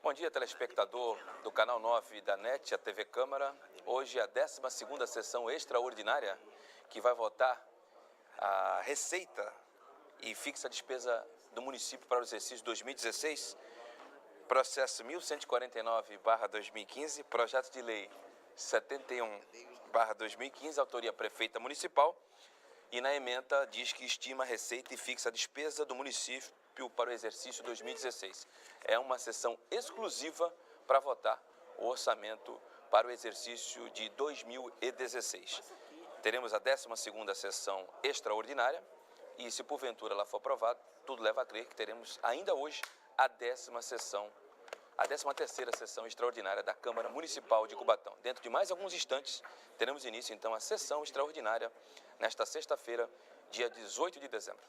Bom dia, telespectador do Canal 9 da NET, a TV Câmara. Hoje é a 12ª sessão extraordinária que vai votar a receita e fixa a despesa do município para o exercício 2016, processo 1149/2015, projeto de lei 71/2015, autoria prefeita municipal, e na ementa diz que estima a receita e fixa a despesa do município para o exercício 2016. É uma sessão exclusiva para votar o orçamento para o exercício de 2016. Teremos a 12ª sessão extraordinária e, se porventura ela for aprovada, tudo leva a crer que teremos ainda hoje a 13ª sessão extraordinária da Câmara Municipal de Cubatão. Dentro de mais alguns instantes, teremos início, então, a sessão extraordinária nesta sexta-feira, dia 18 de dezembro.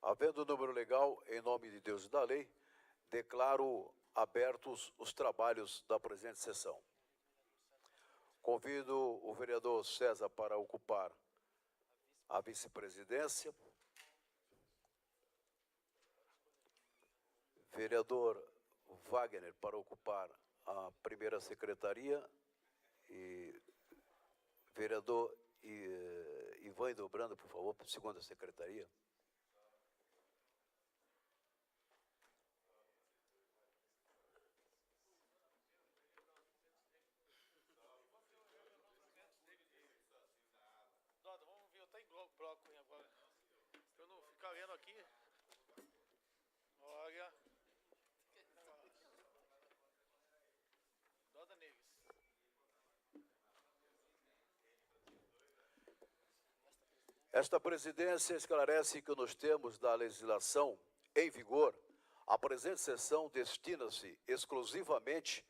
Havendo o número legal, em nome de Deus e da lei, declaro abertos os trabalhos da presente sessão. Convido o vereador César para ocupar a vice-presidência. Vereador Wagner para ocupar a primeira secretaria e vereador Ivan Dobrando, por favor, para a segunda secretaria. Vamos ver, tá em bloco agora. Eu não ficar lendo aqui. Olha. Doda neles. Esta presidência esclarece que nos termos da legislação em vigor, a presente sessão destina-se exclusivamente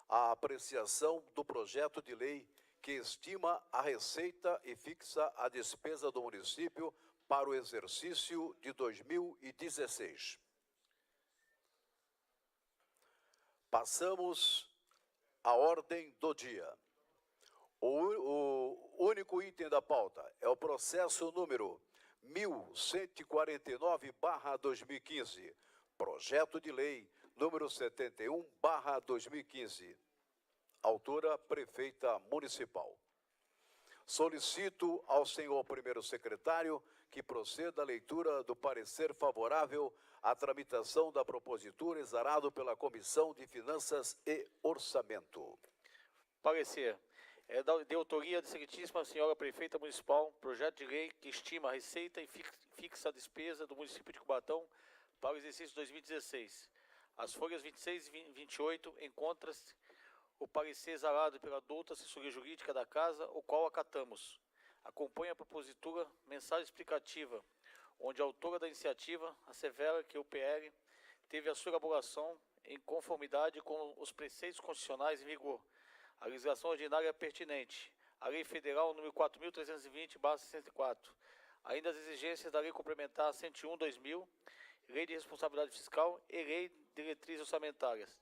à apreciação do projeto de lei que estima a receita e fixa a despesa do município para o exercício de 2016. Passamos à ordem do dia. O único item da pauta é o processo número 1149/2015, projeto de lei número 71/2015, autora prefeita municipal. Solicito ao senhor primeiro secretário que proceda à leitura do parecer favorável à tramitação da propositura exarado pela Comissão de Finanças e Orçamento. Parecer. É de autoria da excelentíssima senhora prefeita municipal, projeto de lei que estima a receita e fixa a despesa do município de Cubatão para o exercício 2016. As folhas 26 e 28 encontram-se o parecer exarado pela douta assessoria jurídica da Casa, o qual acatamos. Acompanha a propositura mensagem explicativa, onde a autora da iniciativa assevera que o PL teve a sua elaboração em conformidade com os preceitos constitucionais em vigor, a legislação ordinária pertinente, a Lei Federal número 4.320/64, ainda as exigências da Lei Complementar 101/2000, Lei de Responsabilidade Fiscal e Lei de Diretrizes Orçamentárias.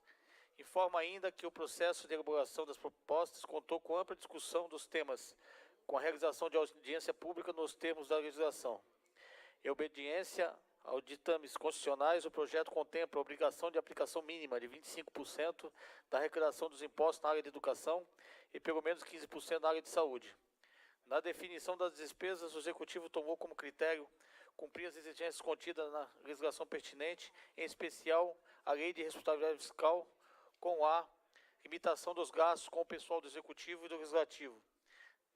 Informa ainda que o processo de elaboração das propostas contou com ampla discussão dos temas, com a realização de audiência pública nos termos da legislação. Em obediência aos ditames constitucionais, o projeto contempla a obrigação de aplicação mínima de 25% da arrecadação dos impostos na área de educação e pelo menos 15% na área de saúde. Na definição das despesas, o Executivo tomou como critério cumprir as exigências contidas na legislação pertinente, em especial a Lei de Responsabilidade Fiscal, com a limitação dos gastos com o pessoal do Executivo e do Legislativo,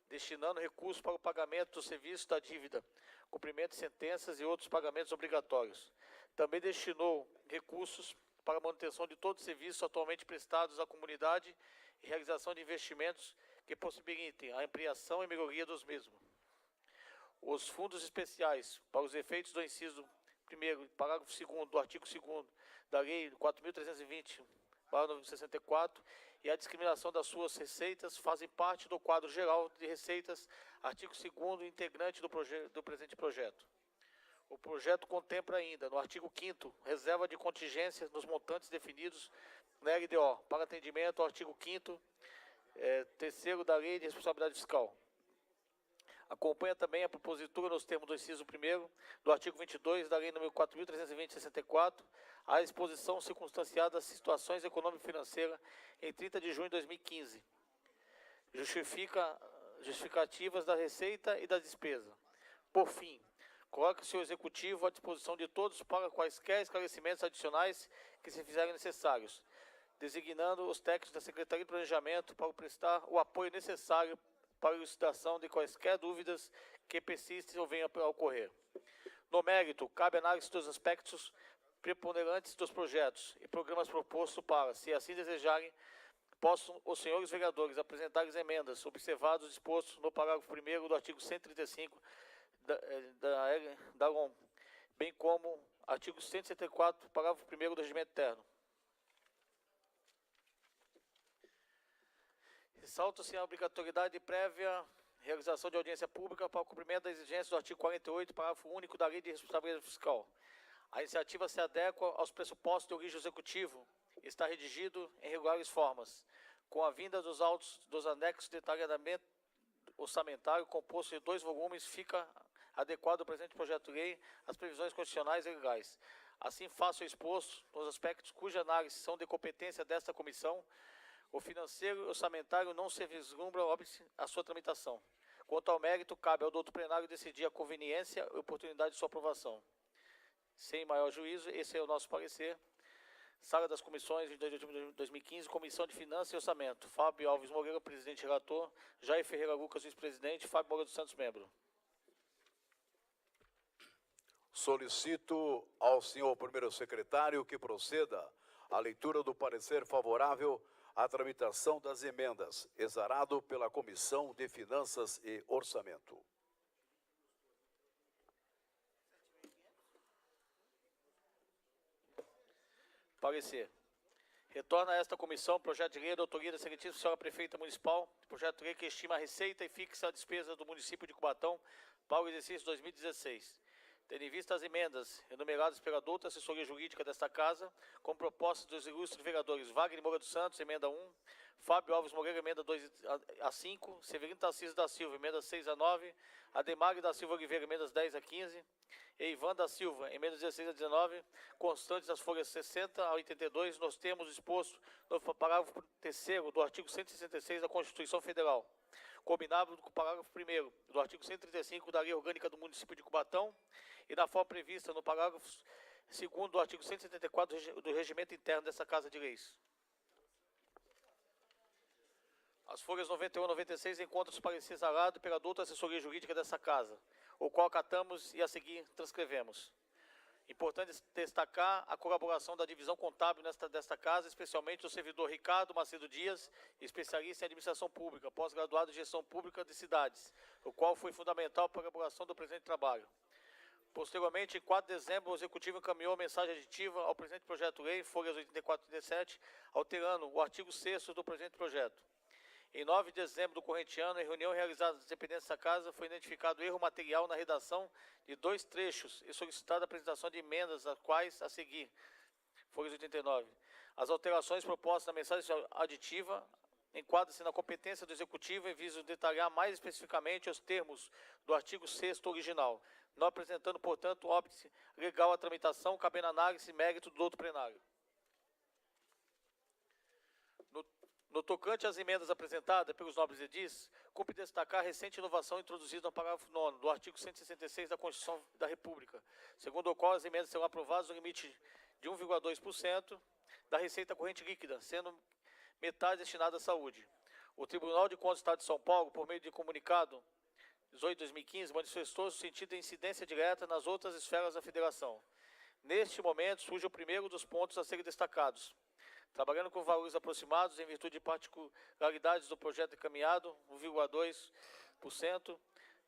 destinando recursos para o pagamento dos serviços da dívida, cumprimento de sentenças e outros pagamentos obrigatórios. Também destinou recursos para a manutenção de todos os serviços atualmente prestados à comunidade e realização de investimentos que possibilitem a ampliação e melhoria dos mesmos. Os fundos especiais para os efeitos do inciso 1º, parágrafo 2º do artigo 2º da Lei 4.320/64 e a discriminação das suas receitas fazem parte do quadro geral de receitas, artigo 2º, integrante do presente projeto. O projeto contempla ainda, no artigo 5º, reserva de contingências nos montantes definidos na LDO, para atendimento ao artigo 5º, 3º da Lei de Responsabilidade Fiscal. Acompanha também a propositura nos termos do inciso 1º do artigo 22 da Lei nº 4.320/64, a exposição circunstanciada das situações econômico-financeiras em 30 de junho de 2015. Justificativas da receita e da despesa. Por fim, coloca o seu Executivo à disposição de todos para quaisquer esclarecimentos adicionais que se fizerem necessários, designando os técnicos da Secretaria de Planejamento para prestar o apoio necessário para a elucidação de quaisquer dúvidas que persistem ou venham a ocorrer. No mérito, cabe análise dos aspectos preponderantes dos projetos e programas propostos para, se assim desejarem, possam os senhores vereadores apresentar as emendas, observados dispostos no parágrafo 1º do artigo 135 da LOM, bem como artigo 164, parágrafo 1º do Regimento Interno. Ressalta-se a obrigatoriedade prévia realização de audiência pública para o cumprimento das exigências do artigo 48, parágrafo único da Lei de Responsabilidade Fiscal. A iniciativa se adequa aos pressupostos de origem executivo e está redigido em regulares formas, com a vinda dos autos dos anexos de detalhamento orçamentário composto de 2 volumes, fica adequado ao presente projeto de lei às previsões constitucionais e legais. Assim, faço o exposto nos aspectos cuja análise são de competência desta comissão, o financeiro e orçamentário não se vislumbra óbice a sua tramitação. Quanto ao mérito, cabe ao doutor plenário decidir a conveniência e oportunidade de sua aprovação. Sem maior juízo, esse é o nosso parecer. Sala das Comissões, 22 de outubro de 2015, Comissão de Finanças e Orçamento. Fábio Alves Moreira, presidente e relator. Jair Ferreira Lucas, vice-presidente. Fábio Moreira dos Santos, membro. Solicito ao senhor primeiro secretário que proceda à leitura do parecer favorável à tramitação das emendas, exarado pela Comissão de Finanças e Orçamento. Parecer. Retorna a esta comissão projeto de lei da autoria da Excelentíssima Senhora Prefeita Municipal, projeto de lei que estima a receita e fixa a despesa do município de Cubatão para o exercício 2016. Tendo em vista as emendas enumeradas pela douta assessoria jurídica desta Casa, com proposta dos ilustres vereadores Wagner Moura dos Santos, emenda 1, Fábio Alves Moreira, emenda 2 a 5, Severino Tarcísio da Silva, emenda 6 a 9, Ademar da Silva Oliveira, emendas 10 a 15, e Ivan da Silva, emendas 16 a 19, constantes das folhas 60 a 82, nos termos expostos no parágrafo 3º do artigo 166 da Constituição Federal, combinado com o parágrafo 1º do artigo 135 da Lei Orgânica do Município de Cubatão e na forma prevista no parágrafo 2º do artigo 174 do Regimento Interno dessa Casa de Leis. As folhas 91 e 96 encontram-se parecer exarado pela douta assessoria jurídica dessa Casa, o qual acatamos e a seguir transcrevemos. Importante destacar a colaboração da divisão contábil desta Casa, especialmente do servidor Ricardo Macedo Dias, especialista em administração pública, pós-graduado em gestão pública de cidades, o qual foi fundamental para a elaboração do presente trabalho. Posteriormente, em 4 de dezembro, o Executivo encaminhou a mensagem aditiva ao presente projeto de lei, folhas 84 e 37, alterando o artigo 6º do presente projeto. Em 9 de dezembro do corrente ano, em reunião realizada nas dependências da Casa, foi identificado erro material na redação de 2 trechos e solicitada a apresentação de emendas, as quais, a seguir, folhas 89. As alterações propostas na mensagem aditiva enquadram-se na competência do Executivo em vista de detalhar mais especificamente os termos do artigo 6º original, não apresentando, portanto, óbice legal à tramitação, cabendo análise e mérito do doutor plenário. No tocante às emendas apresentadas pelos nobres edis, cumpre destacar a recente inovação introduzida no parágrafo 9º do artigo 166 da Constituição da República, segundo o qual as emendas serão aprovadas no limite de 1,2% da receita corrente líquida, sendo metade destinada à saúde. O Tribunal de Contas do Estado de São Paulo, por meio de comunicado 18/2015, manifestou o sentido de incidência direta nas outras esferas da Federação. Neste momento, surge o primeiro dos pontos a serem destacados. Trabalhando com valores aproximados em virtude de particularidades do projeto encaminhado, 1,2%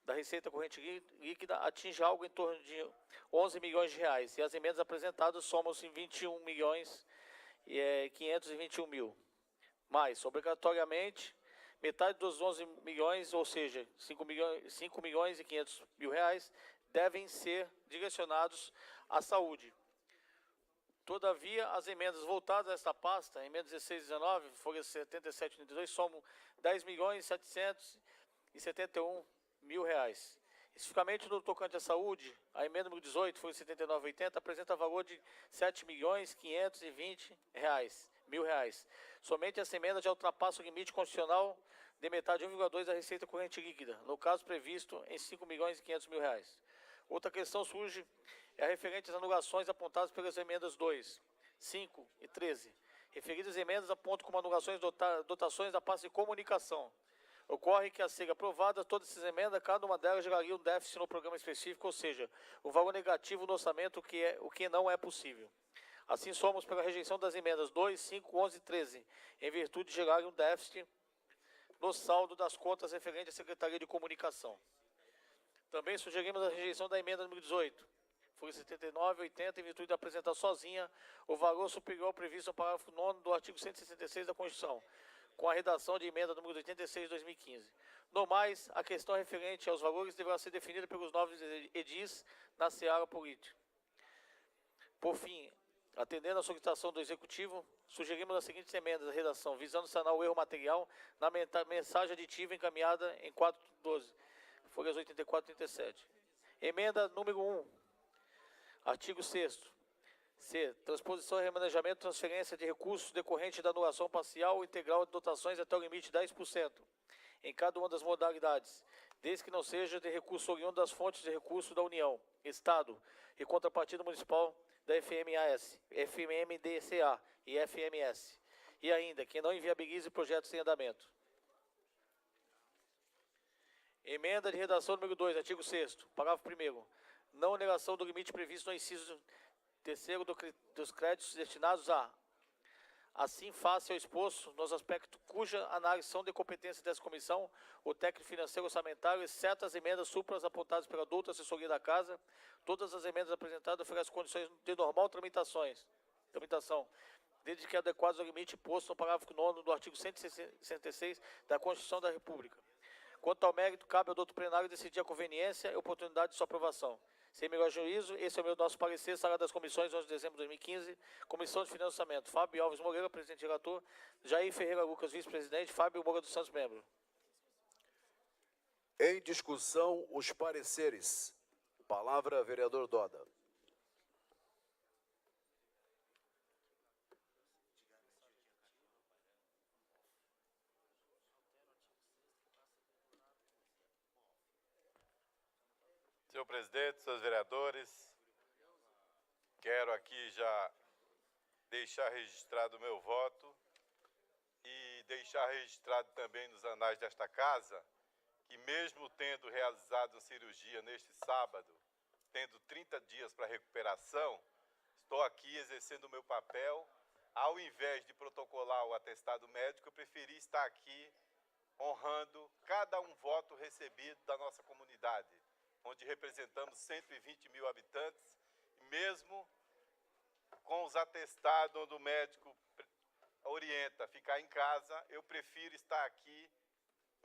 da receita corrente líquida atinge algo em torno de 11 milhões de reais, e as emendas apresentadas somam-se em 21 milhões e 521 mil. Mais, obrigatoriamente, metade dos 11 milhões, ou seja, 5 milhões e 500 mil reais, devem ser direcionados à saúde. Todavia, as emendas voltadas a esta pasta, emendas 16 e 19, folhas 77 e 82, somam 10 milhões e 771 mil reais. Especificamente no tocante à saúde, a emenda número 18, folha 79 e 80, apresenta valor de 7 milhões 520 mil reais. Somente essa emenda já ultrapassa o limite constitucional de metade de 1,2% da receita corrente líquida, no caso previsto em 5 milhões e 500 mil reais. Outra questão surge é a referente às anulações apontadas pelas emendas 2, 5 e 13. Referidas emendas apontam como anulações dotações da pasta de comunicação. Ocorre que, a ser aprovada todas essas emendas, cada uma delas geraria um déficit no programa específico, ou seja, um valor negativo no orçamento, o que não é possível. Assim, somos pela rejeição das emendas 2, 5, 11 e 13, em virtude de gerar um déficit no saldo das contas referente à Secretaria de Comunicação. Também sugerimos a rejeição da emenda número 18, folha 79 e 80, em virtude de apresentar sozinha o valor superior ao previsto no parágrafo 9º do artigo 166 da Constituição, com a redação de emenda número 86 de 2015. No mais, a questão referente aos valores deverá ser definida pelos novos edis na seara política. Por fim, atendendo à solicitação do Executivo, sugerimos as seguintes emendas à redação, visando sanar o erro material na mensagem aditiva encaminhada em 412, folhas 84 e 37. Emenda número 1, artigo 6º. C. Transposição e remanejamento, transferência de recursos decorrente da anulação parcial ou integral de dotações até o limite de 10%, em cada uma das modalidades, desde que não seja de recurso oriundo das fontes de recurso da União, Estado e contrapartida municipal da FMAS, FMDCA e FMS, e ainda que não inviabilize projetos em andamento. Emenda de redação número 2, artigo 6º, parágrafo 1º. Não oneração do limite previsto no inciso 3º dos créditos destinados a, assim face ao exposto, nos aspectos cuja análise são de competência dessa comissão, o técnico financeiro orçamentário, exceto as emendas supras apontadas pela douta assessoria da Casa, todas as emendas apresentadas oferecem condições de normal tramitação, desde que adequadas ao limite posto no parágrafo 9º do artigo 166 da Constituição da República. Quanto ao mérito, cabe ao doutor plenário decidir a conveniência e oportunidade de sua aprovação. Sem melhor juízo, esse é o nosso parecer, sala das comissões, 11 de dezembro de 2015, Comissão de Finanças e Orçamento, Fábio Alves Moreira, presidente relator, Jair Ferreira Lucas, vice-presidente, Fábio Moura dos Santos, membro. Em discussão, os pareceres. Palavra, vereador Doda. Senhor presidente, senhores vereadores, quero aqui já deixar registrado o meu voto e deixar registrado também nos anais desta casa que, mesmo tendo realizado cirurgia neste sábado, tendo 30 dias para recuperação, estou aqui exercendo o meu papel. Ao invés de protocolar o atestado médico, eu preferi estar aqui honrando cada um voto recebido da nossa comunidade, onde representamos 120 mil habitantes, e mesmo com os atestados onde o médico orienta a ficar em casa, eu prefiro estar aqui,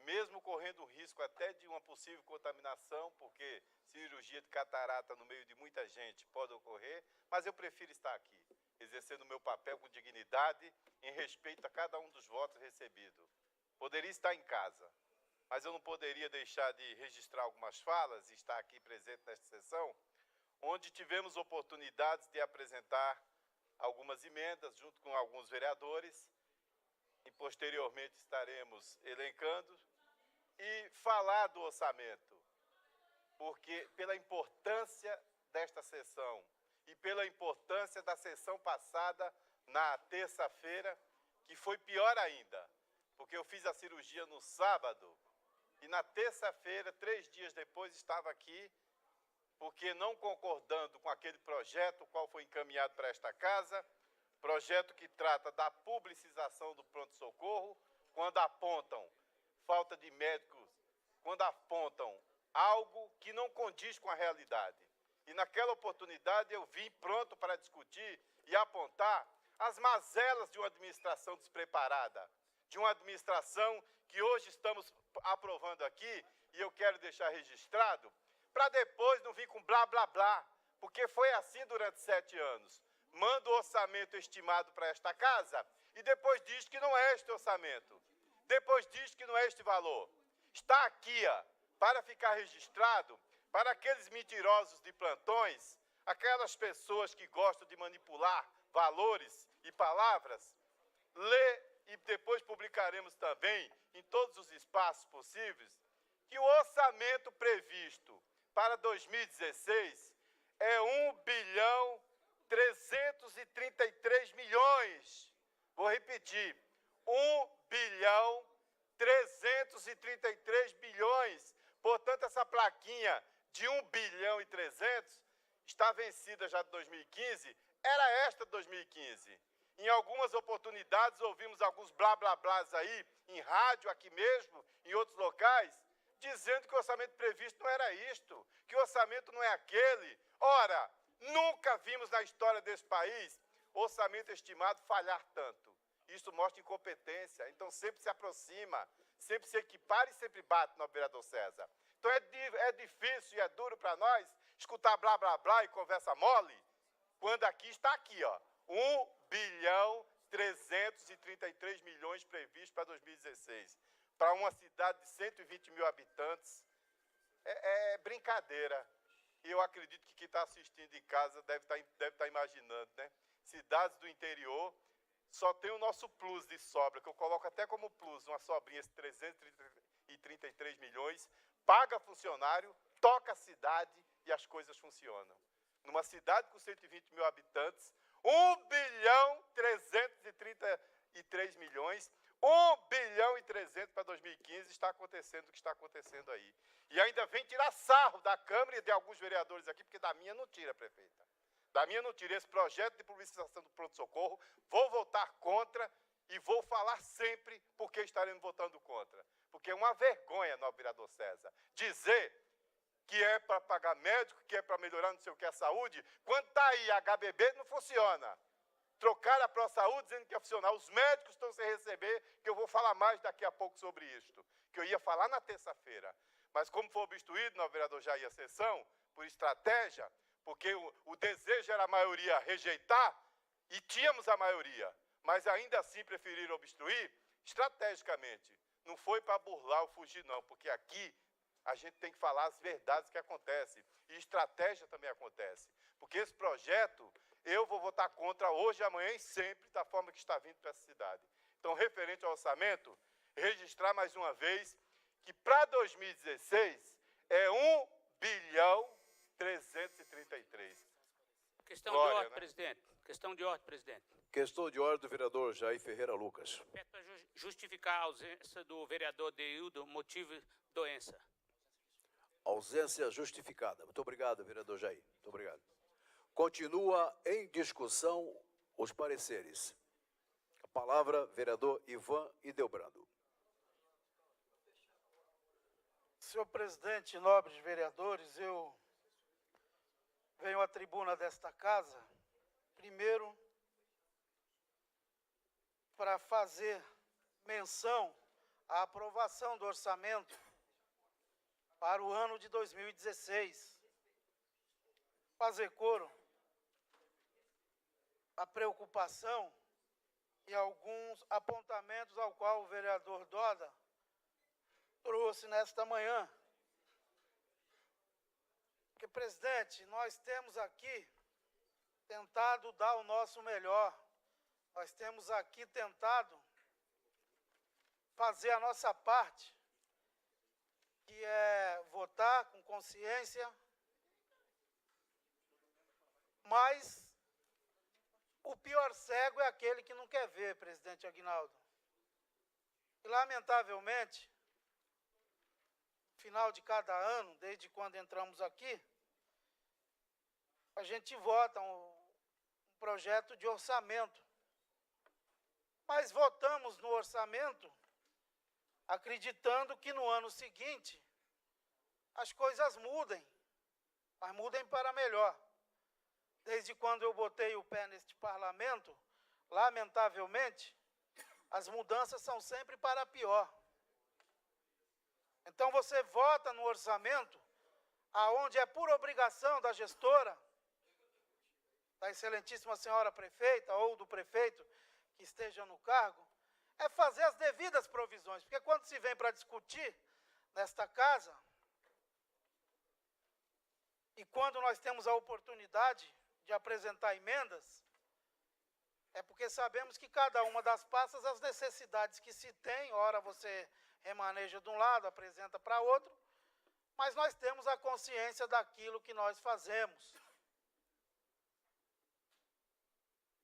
mesmo correndo o risco até de uma possível contaminação, porque cirurgia de catarata no meio de muita gente pode ocorrer, mas eu prefiro estar aqui, exercendo o meu papel com dignidade, em respeito a cada um dos votos recebidos. Poderia estar em casa, mas eu não poderia deixar de registrar algumas falas e estar aqui presente nesta sessão, onde tivemos oportunidades de apresentar algumas emendas junto com alguns vereadores, e posteriormente estaremos elencando, e falar do orçamento, porque pela importância desta sessão e pela importância da sessão passada na terça-feira, que foi pior ainda, porque eu fiz a cirurgia no sábado, e na terça-feira, 3 dias depois, estava aqui, porque não concordando com aquele projeto, qual foi encaminhado para esta casa, projeto que trata da publicização do pronto-socorro, quando apontam falta de médicos, quando apontam algo que não condiz com a realidade. E naquela oportunidade eu vim pronto para discutir e apontar as mazelas de uma administração despreparada, de uma administração que hoje estamos aprovando aqui, e eu quero deixar registrado, para depois não vir com blá, blá, blá, porque foi assim durante 7 anos. Manda o orçamento estimado para esta casa e depois diz que não é este orçamento. Depois diz que não é este valor. Está aqui, para ficar registrado, para aqueles mentirosos de plantões, aquelas pessoas que gostam de manipular valores e palavras, lê e depois publicaremos também em todos os espaços possíveis, que o orçamento previsto para 2016 é 1.333 bilhões. Vou repetir, 1.333 bilhões. Portanto, essa plaquinha de 1 bilhão e 300 está vencida já de 2015, era esta de 2015. Em algumas oportunidades ouvimos alguns blá blá blás aí, em rádio aqui mesmo, em outros locais, dizendo que o orçamento previsto não era isto, que o orçamento não é aquele. Ora, nunca vimos na história desse país orçamento estimado falhar tanto. Isso mostra incompetência, então sempre se aproxima, sempre se equipara e sempre bate no vereador César. Então é difícil e é duro para nós escutar blá, blá, blá e conversa mole, quando aqui está aqui, ó, 1.333 bilhões previstos para 2016. Para uma cidade de 120 mil habitantes, é brincadeira. E eu acredito que quem está assistindo em casa deve estar imaginando, né? Cidades do interior só tem o nosso plus de sobra, que eu coloco até como plus, uma sobrinha, esse 333 milhões, paga funcionário, toca a cidade e as coisas funcionam. Numa cidade com 120 mil habitantes, 1.333 milhões, 1.300 para 2015, está acontecendo o que está acontecendo aí. E ainda vem tirar sarro da Câmara e de alguns vereadores aqui, porque da minha não tira, prefeita. Da minha não tira esse projeto de publicização do pronto-socorro, vou votar contra e vou falar sempre porque estaremos votando contra. Porque é uma vergonha, nobre vereador César, dizer que é para pagar médico, que é para melhorar não sei o que a saúde, quando está aí a HBB não funciona. Trocaram a ProSaúde dizendo que ia funcionar. Os médicos estão sem receber, que eu vou falar mais daqui a pouco sobre isto, que eu ia falar na terça-feira. Mas como foi obstruído, nobre vereador Jair, a sessão, por estratégia, porque o desejo era a maioria rejeitar, e tínhamos a maioria, mas ainda assim preferiram obstruir, estrategicamente. Não foi para burlar ou fugir, não, porque aqui a gente tem que falar as verdades que acontecem, e estratégia também acontece. Porque esse projeto, eu vou votar contra hoje, amanhã e sempre, da forma que está vindo para essa cidade. Então, referente ao orçamento, registrar mais uma vez que para 2016 é 1.333. Questão Glória, de ordem, né? presidente. Questão de ordem, presidente. Questão de ordem do vereador Jair Ferreira Lucas. Peço para justificar a ausência do vereador Deildo, motivo doença. Ausência justificada. Muito obrigado, vereador Jair. Muito obrigado. Continua em discussão os pareceres. A palavra, vereador Ivan Ideobrando. Senhor presidente, nobres vereadores, eu venho à tribuna desta casa, primeiro, para fazer menção à aprovação do orçamento para o ano de 2016. Fazer coro à preocupação e alguns apontamentos ao qual o vereador Doda trouxe nesta manhã. Porque, presidente, nós temos aqui tentado dar o nosso melhor. Nós temos aqui tentado fazer a nossa parte, que é votar com consciência, mas o pior cego é aquele que não quer ver, presidente Aguinaldo. E, lamentavelmente, final de cada ano, desde quando entramos aqui, a gente vota um projeto de orçamento. Mas votamos no orçamento acreditando que no ano seguinte as coisas mudem, mas mudem para melhor. Desde quando eu botei o pé neste parlamento, lamentavelmente, as mudanças são sempre para pior. Então você vota no orçamento, aonde é por obrigação da gestora, da excelentíssima senhora prefeita ou do prefeito que esteja no cargo, é fazer as devidas provisões. Porque quando se vem para discutir nesta casa, e quando nós temos a oportunidade de apresentar emendas, é porque sabemos que cada uma das pastas, as necessidades que se tem, ora você remaneja de um lado, apresenta para outro, mas nós temos a consciência daquilo que nós fazemos.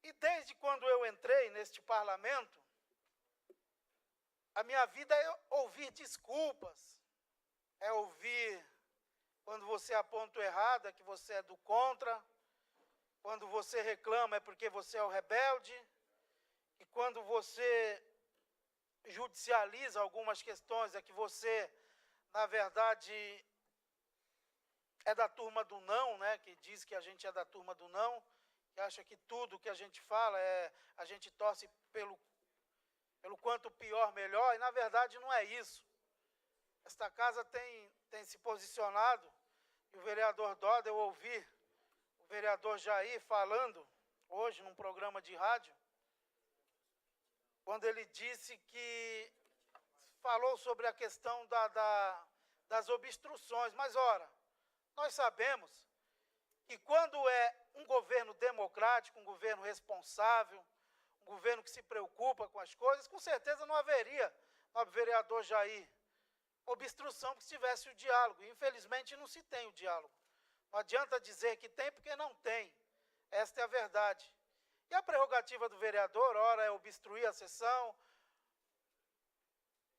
E desde quando eu entrei neste parlamento, a minha vida é ouvir desculpas, é ouvir quando você aponta o errado, é que você é do contra, quando você reclama é porque você é o rebelde, e quando você judicializa algumas questões é que você, na verdade, é da turma do não, né? Que diz que a gente é da turma do não, que acha que tudo que a gente fala a gente torce pelo quanto pior, melhor, e na verdade não é isso. Esta casa tem se posicionado, e o vereador Doda, eu ouvi o vereador Jair falando hoje num programa de rádio, quando ele disse que falou sobre a questão das obstruções. Mas, ora, nós sabemos que quando é um governo democrático, um governo responsável, um governo que se preocupa com as coisas, com certeza não haveria, nobre vereador Jair, obstrução que se tivesse o diálogo. Infelizmente não se tem o diálogo. Não adianta dizer que tem, porque não tem. Esta é a verdade. E a prerrogativa do vereador, ora, é obstruir a sessão.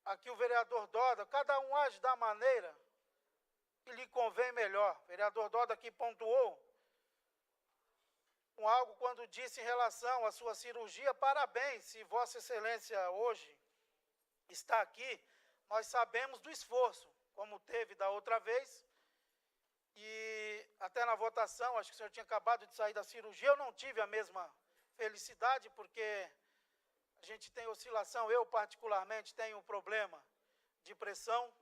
Aqui o vereador Doda, cada um age da maneira que lhe convém melhor. O vereador Doda aqui pontuou com algo quando disse em relação à sua cirurgia. Parabéns, se Vossa Excelência hoje está aqui, nós sabemos do esforço, como teve da outra vez, e até na votação, acho que o senhor tinha acabado de sair da cirurgia, eu não tive a mesma felicidade, porque a gente tem oscilação, eu particularmente tenho um problema de pressão,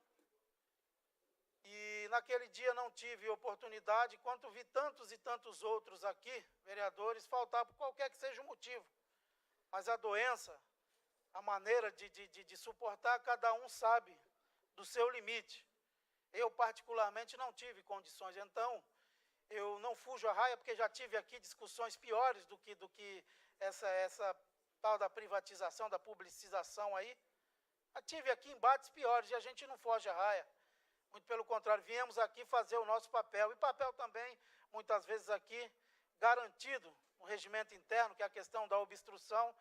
e naquele dia não tive oportunidade, enquanto vi tantos e tantos outros aqui, vereadores, faltar por qualquer que seja o motivo. Mas a doença, a maneira de suportar, cada um sabe do seu limite. Eu, particularmente, não tive condições, então eu não fujo a raia, porque já tive aqui discussões piores do que essa tal da privatização, da publicização aí. Já tive aqui embates piores e a gente não foge a raia. Muito pelo contrário, viemos aqui fazer o nosso papel. E papel também, muitas vezes aqui, garantido no regimento interno, que é a questão da obstrução.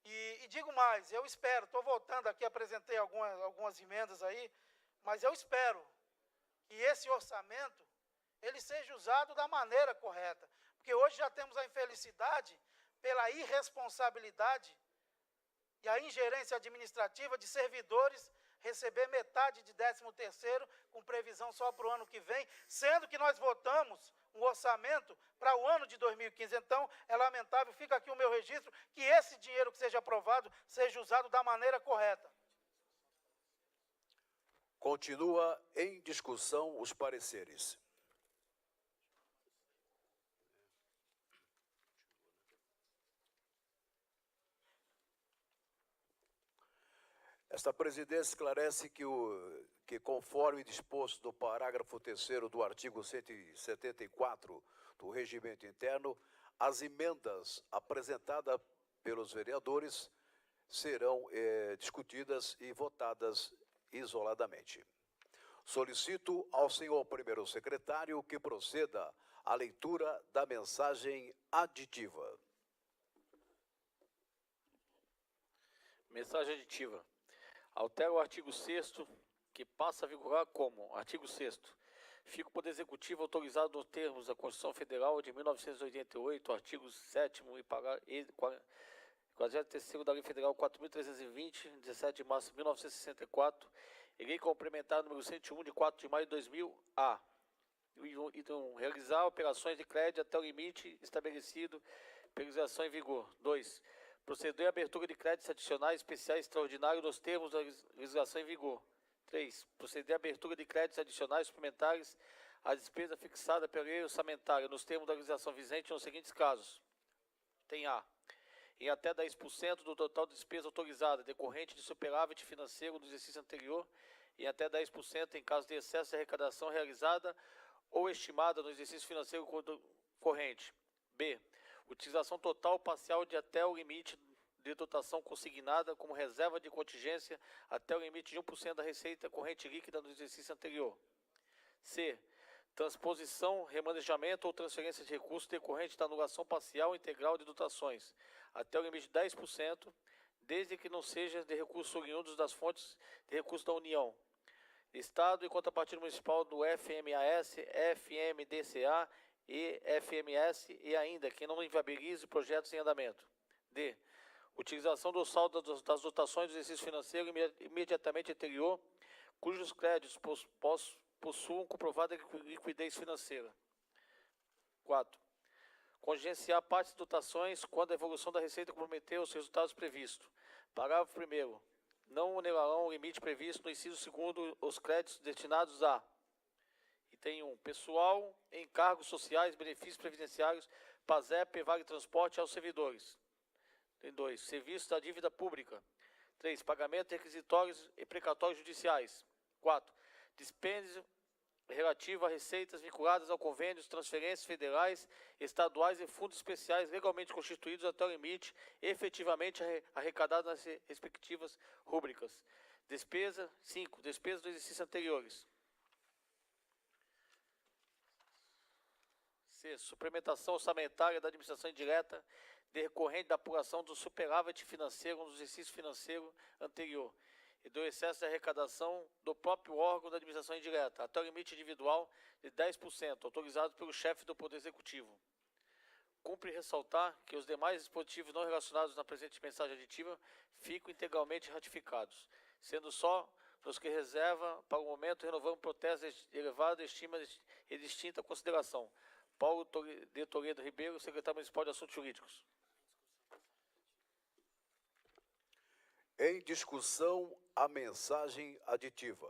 E digo mais, eu espero, estou voltando aqui, apresentei algumas emendas aí, mas eu espero que esse orçamento, ele seja usado da maneira correta. Porque hoje já temos a infelicidade, pela irresponsabilidade e a ingerência administrativa de servidores receber metade de 13º, com previsão só para o ano que vem, sendo que nós votamos um orçamento para o ano de 2015. Então, é lamentável, fica aqui o meu registro, que esse dinheiro que seja aprovado seja usado da maneira correta. Continua em discussão os pareceres. Esta presidência esclarece que conforme disposto no parágrafo 3º do artigo 174 do Regimento Interno, as emendas apresentadas pelos vereadores serão discutidas e votadas isoladamente. Solicito ao senhor primeiro secretário que proceda à leitura da mensagem aditiva. Mensagem aditiva. Altera o artigo 6º, que passa a vigorar como artigo 6º. Fica o Poder Executivo autorizado nos termos da Constituição Federal de 1988, artigo 7º e 43º da Lei Federal 4.320, 17 de março de 1964, e Lei Complementar número 101, de 4 de maio de 2000, a realizar operações de crédito até o limite estabelecido pela legislação em vigor. 2. Proceder à abertura de créditos adicionais especiais extraordinários nos termos da legislação em vigor. 3. Proceder à abertura de créditos adicionais suplementares à despesa fixada pela lei orçamentária nos termos da legislação vigente nos seguintes casos. Tem A. Em até 10% do total de despesa autorizada decorrente de superávit financeiro do exercício anterior, e até 10% em caso de excesso de arrecadação realizada ou estimada no exercício financeiro corrente. B. Utilização total ou parcial de até o limite de dotação consignada como reserva de contingência até o limite de 1% da receita corrente líquida do exercício anterior. C. Transposição, remanejamento ou transferência de recursos decorrente da anulação parcial ou integral de dotações até o limite de 10%, desde que não seja de recursos oriundos das fontes de recursos da União, Estado e contrapartida municipal do FMAS, FMDCA e FMS, e ainda que não inviabilize projetos em andamento. D. Utilização do saldo das dotações do exercício financeiro imediatamente anterior, cujos créditos possuam comprovada liquidez financeira. 4. Contingenciar parte das dotações quando a evolução da receita comprometer os resultados previstos. Parágrafo 1º. Não onerarão o limite previsto no inciso 2º os créditos destinados a: item 1, pessoal, encargos sociais, benefícios previdenciários, PASEP, Vale Transporte aos servidores. Item 2, serviços da dívida pública. 3, pagamento de requisitórios e precatórios judiciais. 4, dispêndio relativo a receitas vinculadas ao convênios, transferências federais, estaduais e fundos especiais legalmente constituídos até o limite efetivamente arrecadado nas respectivas rúbricas. 5. Despesas do exercício anteriores. 6. Suplementação orçamentária da administração indireta decorrente da apuração do superávit financeiro no exercício financeiro anterior e do excesso de arrecadação do próprio órgão da administração indireta, até o limite individual de 10%, autorizado pelo chefe do Poder Executivo. Cumpre ressaltar que os demais dispositivos não relacionados na presente mensagem aditiva ficam integralmente ratificados, sendo só nos que reserva, para o momento, renovando protesto de elevada estima e distinta consideração. Paulo de Toledo Ribeiro, secretário municipal de Assuntos Jurídicos. Em discussão, a mensagem aditiva.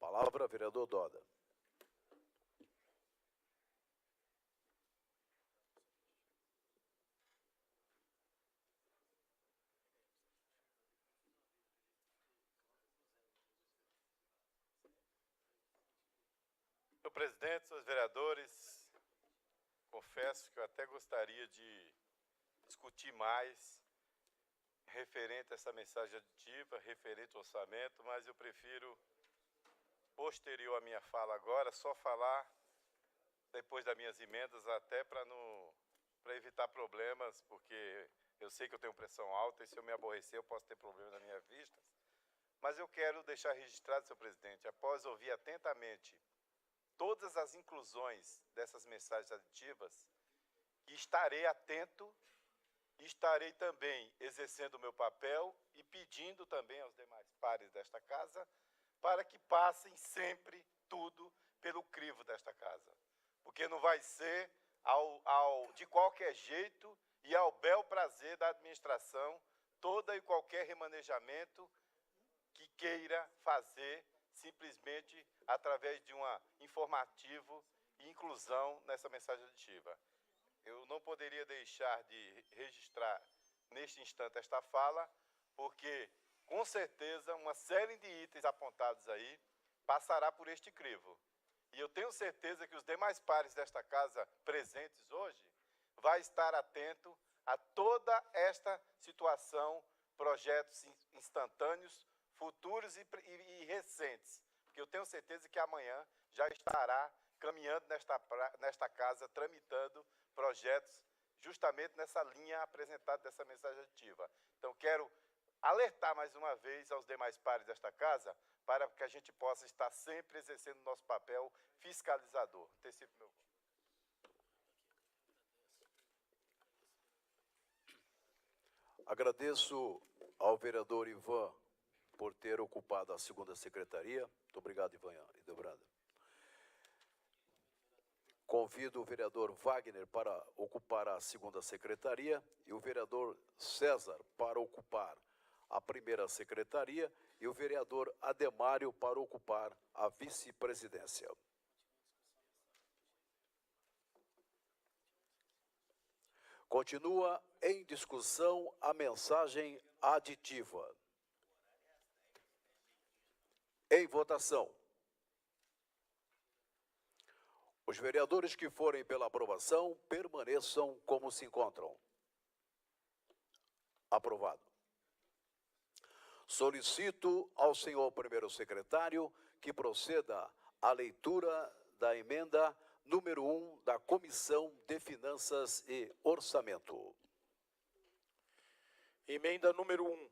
Palavra, vereador Doda. Senhor presidente, senhores vereadores, confesso que eu até gostaria de discutir mais referente a essa mensagem aditiva, referente ao orçamento, mas eu prefiro, posterior à minha fala agora, só falar depois das minhas emendas, até para evitar problemas, porque eu sei que eu tenho pressão alta e se eu me aborrecer eu posso ter problema na minha vista. Mas eu quero deixar registrado, senhor presidente, após ouvir atentamente todas as inclusões dessas mensagens aditivas, que estarei atento e estarei também exercendo o meu papel e pedindo também aos demais pares desta casa para que passem sempre tudo pelo crivo desta casa. Porque não vai ser de qualquer jeito e ao bel prazer da administração toda e qualquer remanejamento que queira fazer simplesmente através de um informativo e inclusão nessa mensagem aditiva. Eu não poderia deixar de registrar neste instante esta fala, porque, com certeza, uma série de itens apontados aí passará por este crivo. E eu tenho certeza que os demais pares desta casa presentes hoje vai estar atento a toda esta situação, projetos instantâneos, futuros e recentes. Porque eu tenho certeza que amanhã já estará caminhando nesta casa, tramitando projetos justamente nessa linha apresentada dessa mensagem aditiva. Então, quero alertar mais uma vez aos demais pares desta casa para que a gente possa estar sempre exercendo o nosso papel fiscalizador. Meu... Agradeço ao vereador Ivan por ter ocupado a segunda secretaria. Muito obrigado, Ivan Hildebranda. Convido o vereador Wagner para ocupar a segunda secretaria e o vereador César para ocupar a primeira secretaria e o vereador Ademário para ocupar a vice-presidência. Continua em discussão a mensagem aditiva. Em votação. Os vereadores que forem pela aprovação permaneçam como se encontram. Aprovado. Solicito ao senhor primeiro secretário que proceda à leitura da emenda número 1 da Comissão de Finanças e Orçamento. Emenda número 1.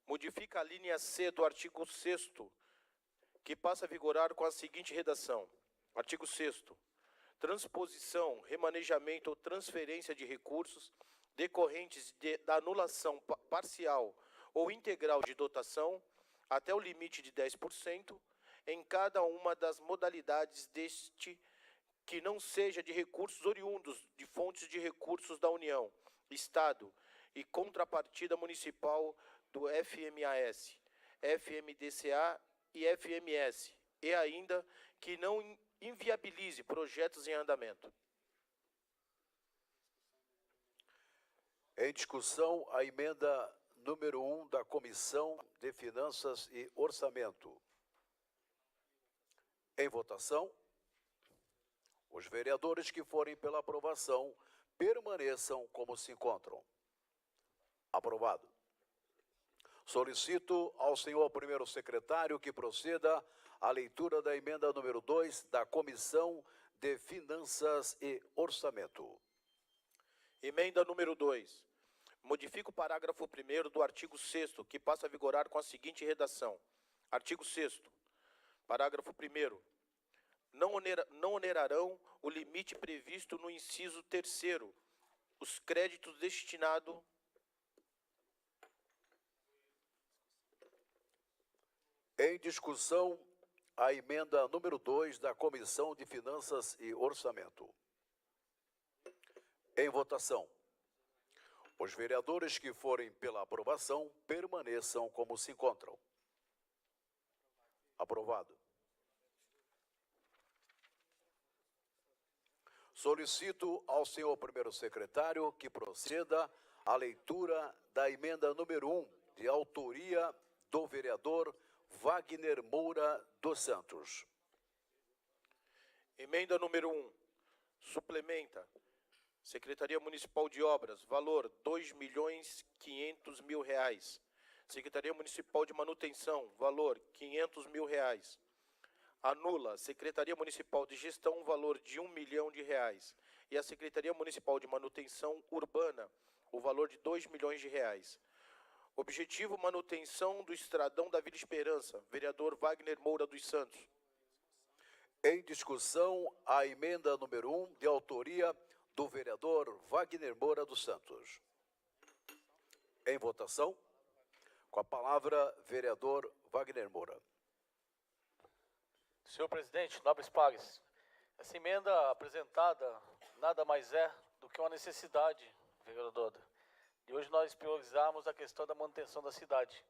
Modifica a linha C do artigo 6º, que passa a vigorar com a seguinte redação. Artigo 6º. Transposição, remanejamento ou transferência de recursos decorrentes da anulação parcial ou integral de dotação até o limite de 10% em cada uma das modalidades deste que não seja de recursos oriundos de fontes de recursos da União, Estado e contrapartida municipal do FMAS, FMDCA e FMS, e ainda que não inviabilize projetos em andamento. Em discussão, a emenda número 1 da Comissão de Finanças e Orçamento. Em votação, os vereadores que forem pela aprovação permaneçam como se encontram. Aprovado. Solicito ao senhor primeiro secretário que proceda à leitura da emenda número 2 da Comissão de Finanças e Orçamento. Emenda número 2. Modifica o parágrafo 1º do artigo 6º, que passa a vigorar com a seguinte redação. Artigo 6º. Parágrafo 1º. Não onerarão o limite previsto no inciso 3º os créditos destinados Em discussão, a emenda número 2 da Comissão de Finanças e Orçamento. Em votação. Os vereadores que forem pela aprovação permaneçam como se encontram. Aprovado. Solicito ao senhor primeiro secretário que proceda à leitura da emenda número 1, de autoria do vereador Wagner Moura dos Santos. Emenda número 1. Suplementa. Secretaria Municipal de Obras, valor R$2.500.000. Secretaria Municipal de Manutenção, valor R$500.000. Anula Secretaria Municipal de Gestão, valor de R$1 milhão. E a Secretaria Municipal de Manutenção Urbana, o valor de R$2 milhões. Objetivo: manutenção do Estradão da Vila Esperança. Vereador Wagner Moura dos Santos. Em discussão, a emenda número 1, de autoria do vereador Wagner Moura dos Santos. Em votação, com a palavra, vereador Wagner Moura. Senhor presidente, nobres pares, essa emenda apresentada nada mais é do que uma necessidade, vereador, de hoje nós priorizarmos a questão da manutenção da cidade.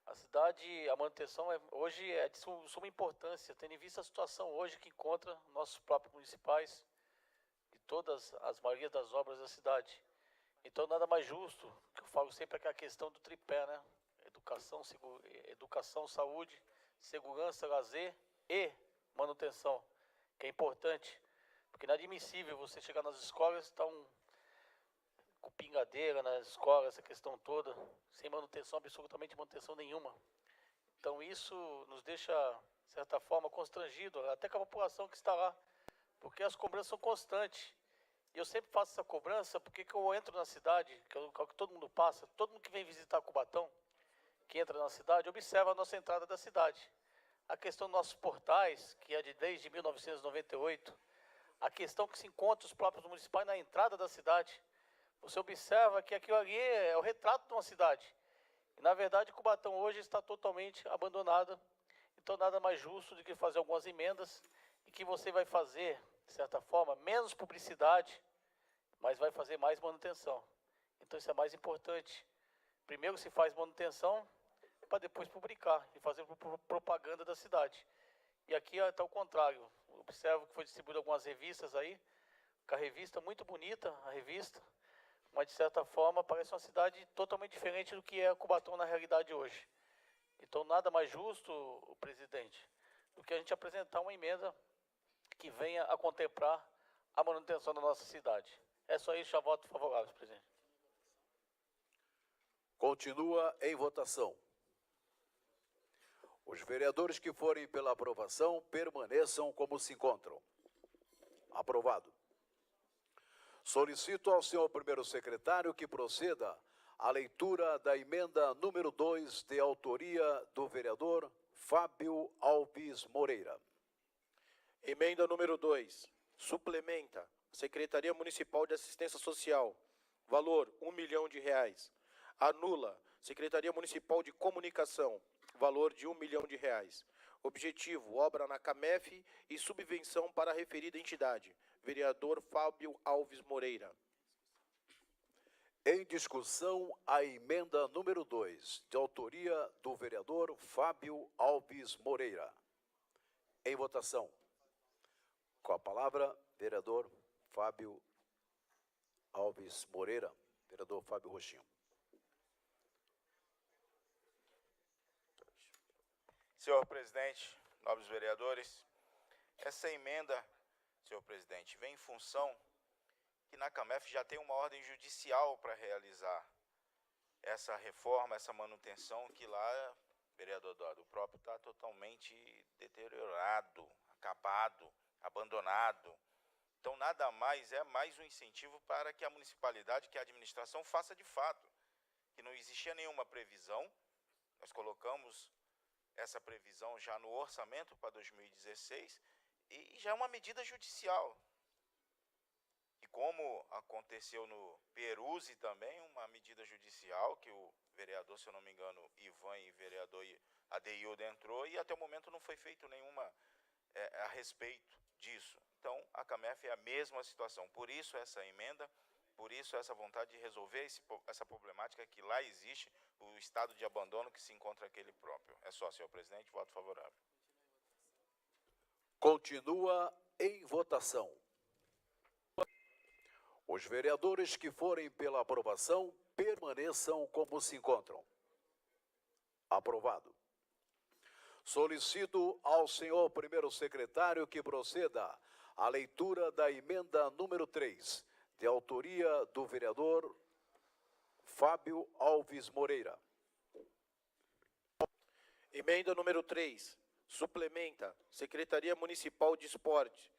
A manutenção hoje é de suma importância, tendo em vista a situação hoje que encontra nossos próprios municipais e a maioria das obras da cidade. Então, nada mais justo, que eu falo sempre, é a questão do tripé, né? Educação, saúde, segurança, lazer e manutenção, que é importante, porque não é admissível você chegar nas escolas, está com pingadeira nas escolas, essa questão toda, sem manutenção, absolutamente manutenção nenhuma. Então isso nos deixa, de certa forma, constrangido, até com a população que está lá, porque as cobranças são constantes. E eu sempre faço essa cobrança porque que eu entro na cidade, que todo mundo passa, todo mundo que vem visitar Cubatão, que entra na cidade, observa a nossa entrada da cidade. A questão dos nossos portais, que é desde 1998, a questão que se encontra os próprios municipais na entrada da cidade. Você observa que aquilo ali é o retrato de uma cidade. E, na verdade, Cubatão hoje está totalmente abandonada. Então, nada mais justo do que fazer algumas emendas e que você vai fazer, de certa forma, menos publicidade, mas vai fazer mais manutenção. Então, isso é mais importante. Primeiro se faz manutenção para depois publicar e fazer propaganda da cidade. E aqui está o contrário. Observo que foi distribuído algumas revistas aí, com a revista muito bonita, a revista, mas de certa forma parece uma cidade totalmente diferente do que é Cubatão na realidade hoje. Então nada mais justo, presidente, do que a gente apresentar uma emenda que venha a contemplar a manutenção da nossa cidade. É só isso, já voto favorável, presidente. Continua em votação. Os vereadores que forem pela aprovação permaneçam como se encontram. Aprovado. Solicito ao senhor primeiro secretário que proceda à leitura da emenda número 2, de autoria do vereador Fábio Alves Moreira. Emenda número 2. Suplementa. Secretaria Municipal de Assistência Social. Valor R$1 milhão. Anula Secretaria Municipal de Comunicação. Valor de R$1 milhão. Objetivo: obra na CAMEF e subvenção para a referida entidade. Vereador Fábio Alves Moreira. Em discussão, a emenda número 2, de autoria do vereador Fábio Alves Moreira. Em votação. Com a palavra, vereador Fábio Alves Moreira. Vereador Fábio Rochinho. Senhor presidente, nobres vereadores, essa emenda, senhor presidente, vem em função que na CAMEF já tem uma ordem judicial para realizar essa reforma, essa manutenção, que lá, vereador Dodo, o próprio está totalmente deteriorado, acabado, abandonado. Então, nada mais é mais um incentivo para que a municipalidade, que a administração faça de fato, que não existia nenhuma previsão. Nós colocamos essa previsão já no orçamento para 2016 e já é uma medida judicial. E como aconteceu no Peruzzi também, uma medida judicial que o vereador, se eu não me engano, Ivan e o vereador Adeildo entrou e até o momento não foi feito nenhuma a respeito disso. Então, a CAMEF é a mesma situação. Por isso essa emenda, por isso essa vontade de resolver essa problemática que lá existe, o estado de abandono que se encontra aquele próprio. É só, senhor presidente, voto favorável. Continua em votação. Os vereadores que forem pela aprovação permaneçam como se encontram. Aprovado. Solicito ao senhor primeiro secretário que proceda à leitura da emenda número 3, de autoria do vereador Fábio Alves Moreira. Emenda número 3. Suplementa Secretaria Municipal de Esporte,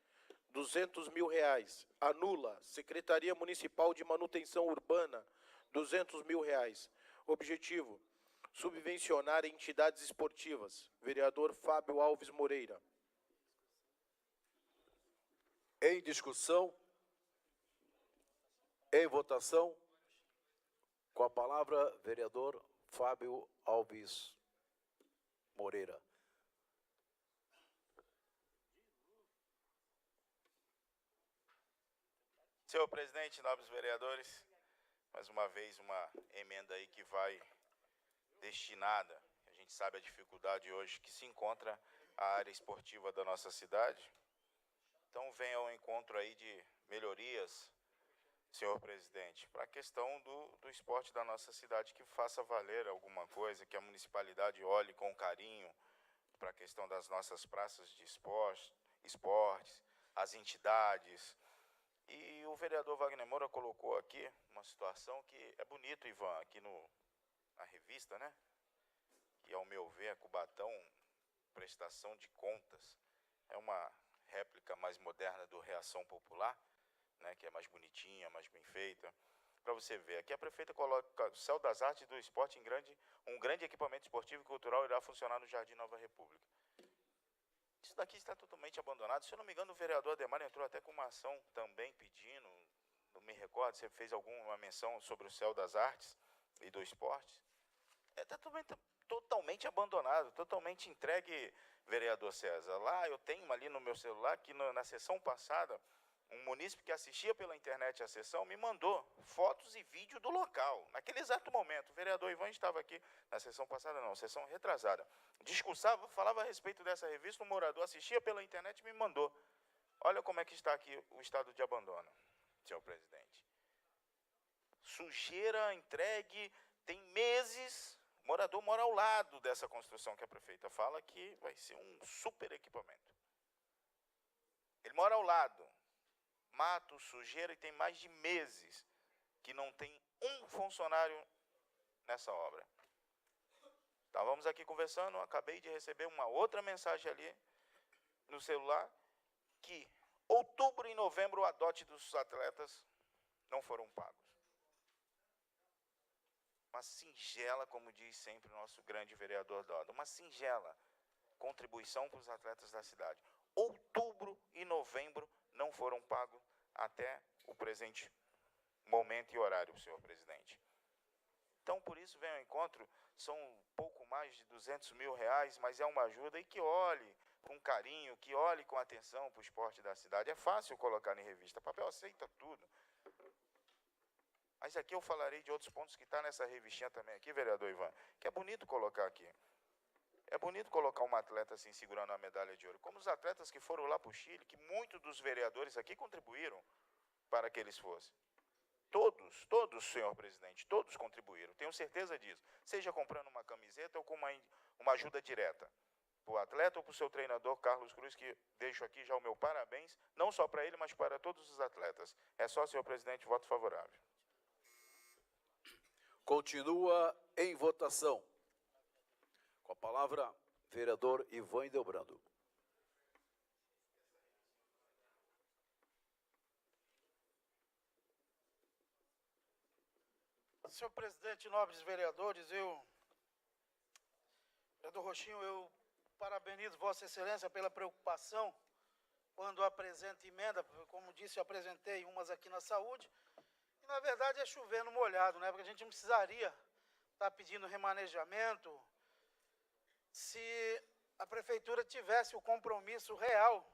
R$200 mil. Anula Secretaria Municipal de Manutenção Urbana, R$200 mil. Objetivo: subvencionar entidades esportivas. Vereador Fábio Alves Moreira. Em discussão, em votação, com a palavra, vereador Fábio Alves Moreira. Senhor presidente, nobres vereadores, mais uma vez uma emenda aí que vai destinada, a gente sabe a dificuldade hoje que se encontra a área esportiva da nossa cidade. Então vem ao encontro aí de melhorias, senhor presidente, para a questão do esporte da nossa cidade, que faça valer alguma coisa, que a municipalidade olhe com carinho para a questão das nossas praças de esportes, as entidades. E o vereador Wagner Moura colocou aqui uma situação que é bonito, Ivan, aqui na revista, né? Que, ao meu ver, é Cubatão Prestação de Contas. É uma réplica mais moderna do Reação Popular, né? Que é mais bonitinha, mais bem feita. Para você ver, aqui a prefeita coloca o Céu das Artes e do Esporte um grande equipamento esportivo e cultural irá funcionar no Jardim Nova República. Isso daqui está totalmente abandonado. Se eu não me engano, o vereador Ademar entrou até com uma ação também pedindo, não me recordo, você fez alguma menção sobre o Céu das Artes e do Esporte. Está totalmente abandonado, totalmente entregue, vereador César. Lá eu tenho ali no meu celular que na sessão passada, um munícipe que assistia pela internet a sessão me mandou fotos e vídeo do local. Naquele exato momento, o vereador Ivan estava aqui, na sessão passada não, sessão retrasada. Discursava, falava a respeito dessa revista, um morador assistia pela internet e me mandou. Olha como é que está aqui o estado de abandono, senhor presidente. Sujeira entregue, tem meses, o morador mora ao lado dessa construção que a prefeita fala que vai ser um super equipamento. Ele mora ao lado. Mato, sujeira, e tem mais de meses que não tem um funcionário nessa obra. Estávamos aqui conversando, acabei de receber uma outra mensagem ali no celular, que outubro e novembro o adote dos atletas não foram pagos. Uma singela, como diz sempre o nosso grande vereador Dodo, uma singela contribuição para os atletas da cidade. Outubro e novembro não foram pagos até o presente momento e horário, senhor presidente. Então, por isso vem ao encontro, são um pouco mais de R$200 mil, mas é uma ajuda, e que olhe com carinho, que olhe com atenção para o esporte da cidade. É fácil colocar em revista, papel aceita tudo. Mas aqui eu falarei de outros pontos que está nessa revistinha também aqui, vereador Ivan, que é bonito colocar aqui. É bonito colocar uma atleta assim segurando a medalha de ouro. Como os atletas que foram lá para o Chile, que muitos dos vereadores aqui contribuíram para que eles fossem. Todos, senhor presidente, todos contribuíram, tenho certeza disso. Seja comprando uma camiseta ou com uma ajuda direta. Para o atleta ou para o seu treinador, Carlos Cruz, que deixo aqui já o meu parabéns, não só para ele, mas para todos os atletas. É só, senhor presidente, voto favorável. Continua em votação. Com a palavra, vereador Ivan Ildebrando. Senhor presidente, nobres vereadores, vereador Rochinho, eu parabenizo Vossa Excelência pela preocupação quando apresenta emenda. Como disse, eu apresentei umas aqui na saúde. E, na verdade, é chover no molhado, né? Porque a gente não precisaria estar pedindo remanejamento se a prefeitura tivesse o compromisso real,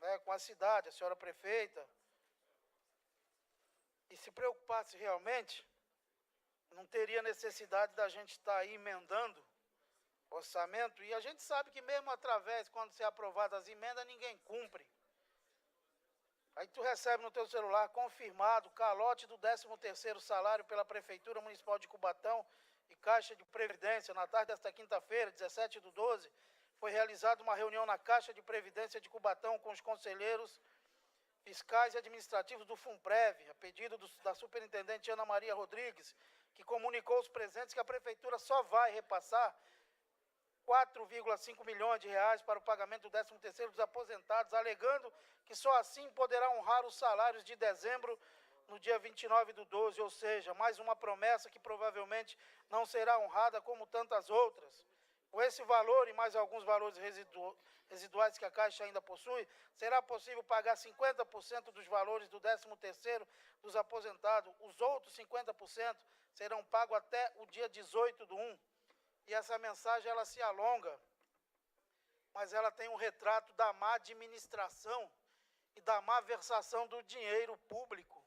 né, com a cidade, a senhora prefeita, e se preocupasse realmente, não teria necessidade da gente estar aí emendando orçamento. E a gente sabe que mesmo através, quando se aprovadas as emendas, ninguém cumpre. Aí tu recebe no teu celular, confirmado, calote do 13º salário pela Prefeitura Municipal de Cubatão e Caixa de Previdência. Na tarde desta quinta-feira, 17/12, foi realizada uma reunião na Caixa de Previdência de Cubatão com os conselheiros fiscais e administrativos do FUNPREV, a pedido da superintendente Ana Maria Rodrigues, que comunicou aos presentes que a Prefeitura só vai repassar 4,5 milhões de reais para o pagamento do 13º dos aposentados, alegando que só assim poderá honrar os salários de dezembro no dia 29/12, ou seja, mais uma promessa que provavelmente não será honrada como tantas outras. Com esse valor e mais alguns valores residuais que a Caixa ainda possui, será possível pagar 50% dos valores do 13º dos aposentados. Os outros 50% serão pagos até o dia 18/1. E essa mensagem, ela se alonga, mas ela tem um retrato da má administração e da má versação do dinheiro público.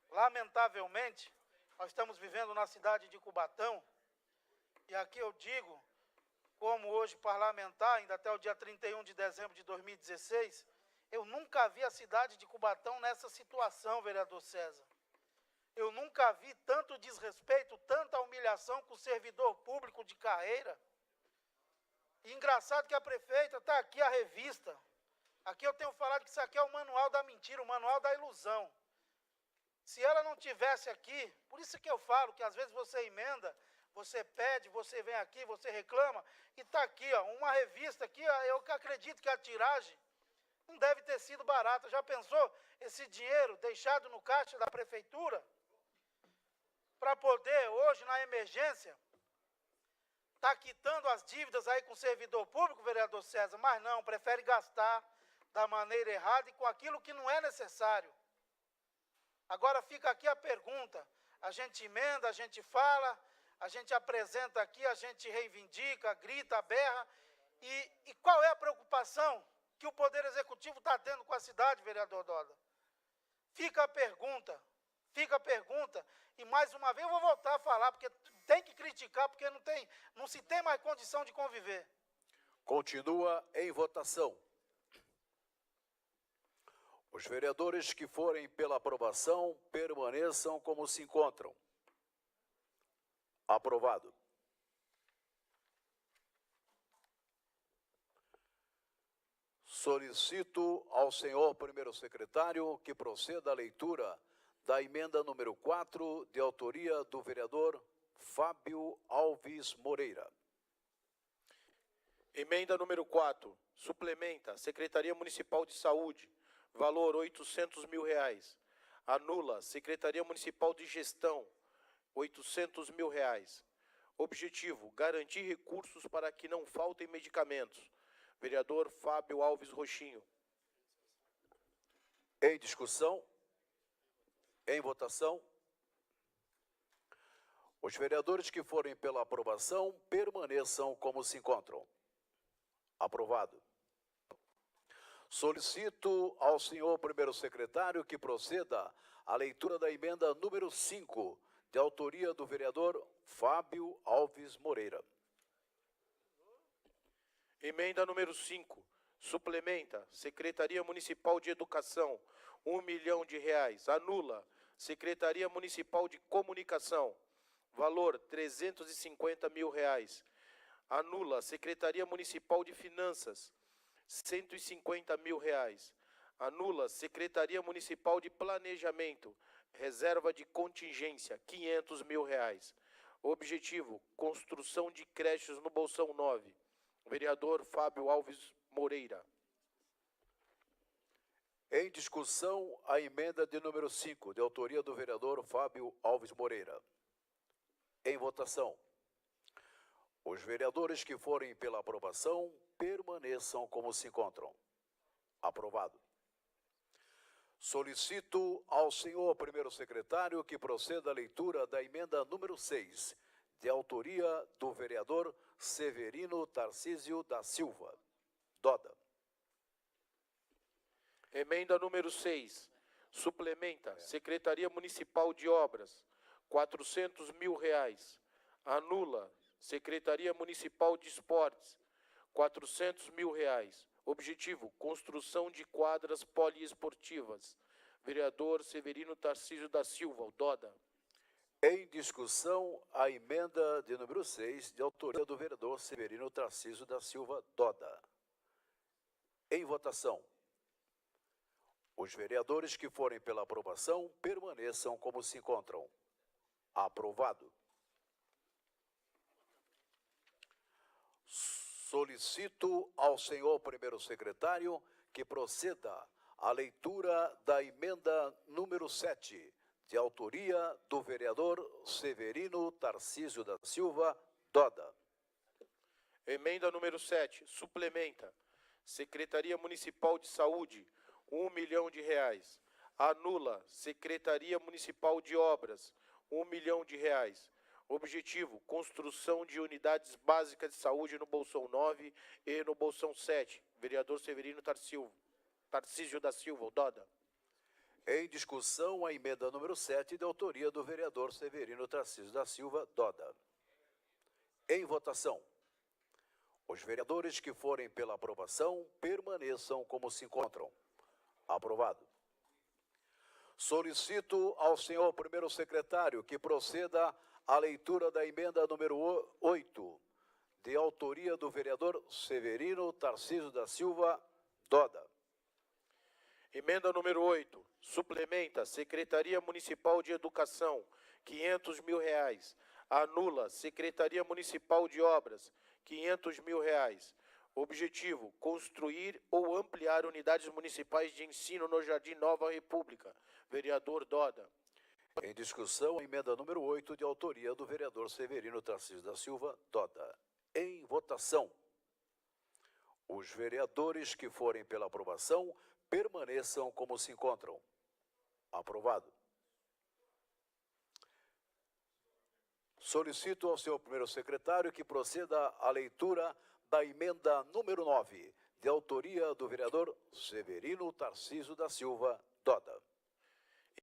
Lamentavelmente, nós estamos vivendo na cidade de Cubatão, e aqui eu digo, como hoje parlamentar, ainda até o dia 31 de dezembro de 2016, eu nunca vi a cidade de Cubatão nessa situação, vereador César. Eu nunca vi tanto desrespeito, tanta humilhação com o servidor público de carreira. E engraçado que a prefeita está aqui a revista. Aqui eu tenho falado que isso aqui é o manual da mentira, o manual da ilusão. Se ela não tivesse aqui, por isso que eu falo que às vezes você emenda, você pede, você vem aqui, você reclama, e está aqui, ó, uma revista aqui, ó, eu acredito que a tiragem não deve ter sido barata. Já pensou esse dinheiro deixado no caixa da prefeitura para poder, hoje, na emergência, tá quitando as dívidas aí com o servidor público, vereador César? Mas não, prefere gastar da maneira errada e com aquilo que não é necessário. Agora fica aqui a pergunta, a gente emenda, a gente fala, a gente apresenta aqui, a gente reivindica, grita, berra, e qual é a preocupação que o Poder Executivo está tendo com a cidade, vereador Doda? Fica a pergunta, e mais uma vez eu vou voltar a falar, porque tem que criticar, porque não se tem mais condição de conviver. Continua em votação. Os vereadores que forem pela aprovação permaneçam como se encontram. Aprovado. Solicito ao senhor primeiro secretário que proceda à leitura da emenda número 4, de autoria do vereador Fábio Alves Moreira. Emenda número 4. Suplementa Secretaria Municipal de Saúde, valor R$800 mil. Anula Secretaria Municipal de Gestão, R$800 mil. Objetivo, garantir recursos para que não faltem medicamentos. Vereador Fábio Alves Rochinho. Em discussão? Em votação? Os vereadores que forem pela aprovação permaneçam como se encontram. Aprovado. Solicito ao senhor primeiro secretário que proceda a leitura da emenda número 5, de autoria do vereador Fábio Alves Moreira. Emenda número 5. Suplementa. Secretaria Municipal de Educação, R$ 1 milhão. Anula. Secretaria Municipal de Comunicação, valor R$ 350 mil. Anula. Secretaria Municipal de Finanças, R$ 150 mil. Anula. Secretaria Municipal de Planejamento, reserva de contingência, R$ 500 mil. Objetivo, construção de creches no Bolsão 9. Vereador Fábio Alves Moreira. Em discussão, a emenda de número 5, de autoria do vereador Fábio Alves Moreira. Em votação. Os vereadores que forem pela aprovação, permaneçam como se encontram. Aprovado. Solicito ao senhor primeiro secretário que proceda à leitura da emenda número 6, de autoria do vereador Severino Tarcísio da Silva. Doda. Emenda número 6. Suplementa. Secretaria Municipal de Obras, R$ 400 mil. Anula. Secretaria Municipal de Esportes, R$ 400 mil. Objetivo, construção de quadras poliesportivas. Vereador Severino Tarcísio da Silva, Doda. Em discussão, a emenda de número 6, de autoria do vereador Severino Tarcísio da Silva, Doda. Em votação. Os vereadores que forem pela aprovação, permaneçam como se encontram. Aprovado. Solicito ao senhor primeiro secretário que proceda à leitura da emenda número 7, de autoria do vereador Severino Tarcísio da Silva, Doda. Emenda número 7. Suplementa. Secretaria Municipal de Saúde, R$ 1 milhão. Anula. Secretaria Municipal de Obras, R$ 1 milhão. Objetivo, construção de unidades básicas de saúde no Bolsão 9 e no Bolsão 7. Vereador Severino Tarcísio da Silva, Doda. Em discussão, a emenda número 7, de autoria do vereador Severino Tarcísio da Silva, Doda. Em votação. Os vereadores que forem pela aprovação, permaneçam como se encontram. Aprovado. Solicito ao senhor primeiro secretário que proceda à leitura da emenda número 8, de autoria do vereador Severino Tarcísio da Silva, Doda. Emenda número 8. Suplementa. Secretaria Municipal de Educação, R$ 500 mil. Anula. Secretaria Municipal de Obras, R$ 500 mil. Objetivo, construir ou ampliar unidades municipais de ensino no Jardim Nova República. Vereador Doda. Em discussão, a emenda número 8, de autoria do vereador Severino Tarcísio da Silva, Doda. Em votação. Os vereadores que forem pela aprovação, permaneçam como se encontram. Aprovado. Solicito ao senhor primeiro secretário que proceda à leitura da emenda número 9, de autoria do vereador Severino Tarcísio da Silva, Doda.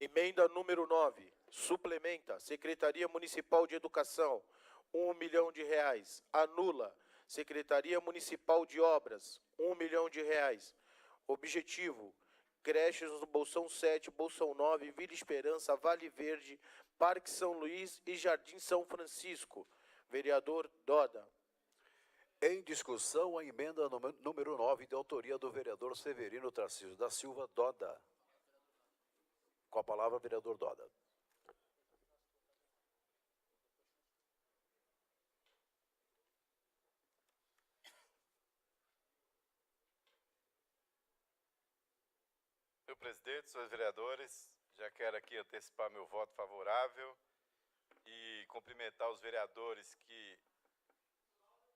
Emenda número 9. Suplementa. Secretaria Municipal de Educação, R$ 1 milhão. Anula. Secretaria Municipal de Obras, R$ 1 milhão. Objetivo, creches no Bolsão 7, Bolsão 9, Vila Esperança, Vale Verde, Parque São Luís e Jardim São Francisco. Vereador Doda. Em discussão, a emenda número 9, de autoria do vereador Severino Tarcísio da Silva, Doda. Com a palavra, vereador Doda. Senhor presidente, senhores vereadores, já quero aqui antecipar meu voto favorável e cumprimentar os vereadores que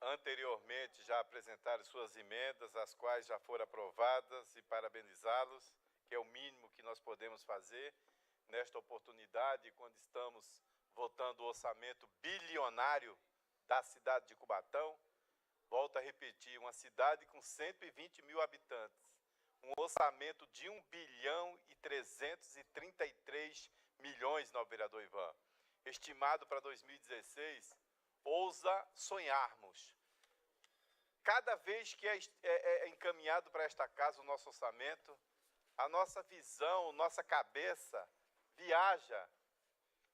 anteriormente já apresentaram suas emendas, as quais já foram aprovadas, e parabenizá-los, que é o mínimo que nós podemos fazer nesta oportunidade, quando estamos votando o orçamento bilionário da cidade de Cubatão. Volto a repetir, uma cidade com 120 mil habitantes, um orçamento de 1.333 bilhões, nobre vereador Ivan, estimado para 2016, ousa sonharmos. Cada vez que é encaminhado para esta casa o nosso orçamento, a nossa visão, nossa cabeça viaja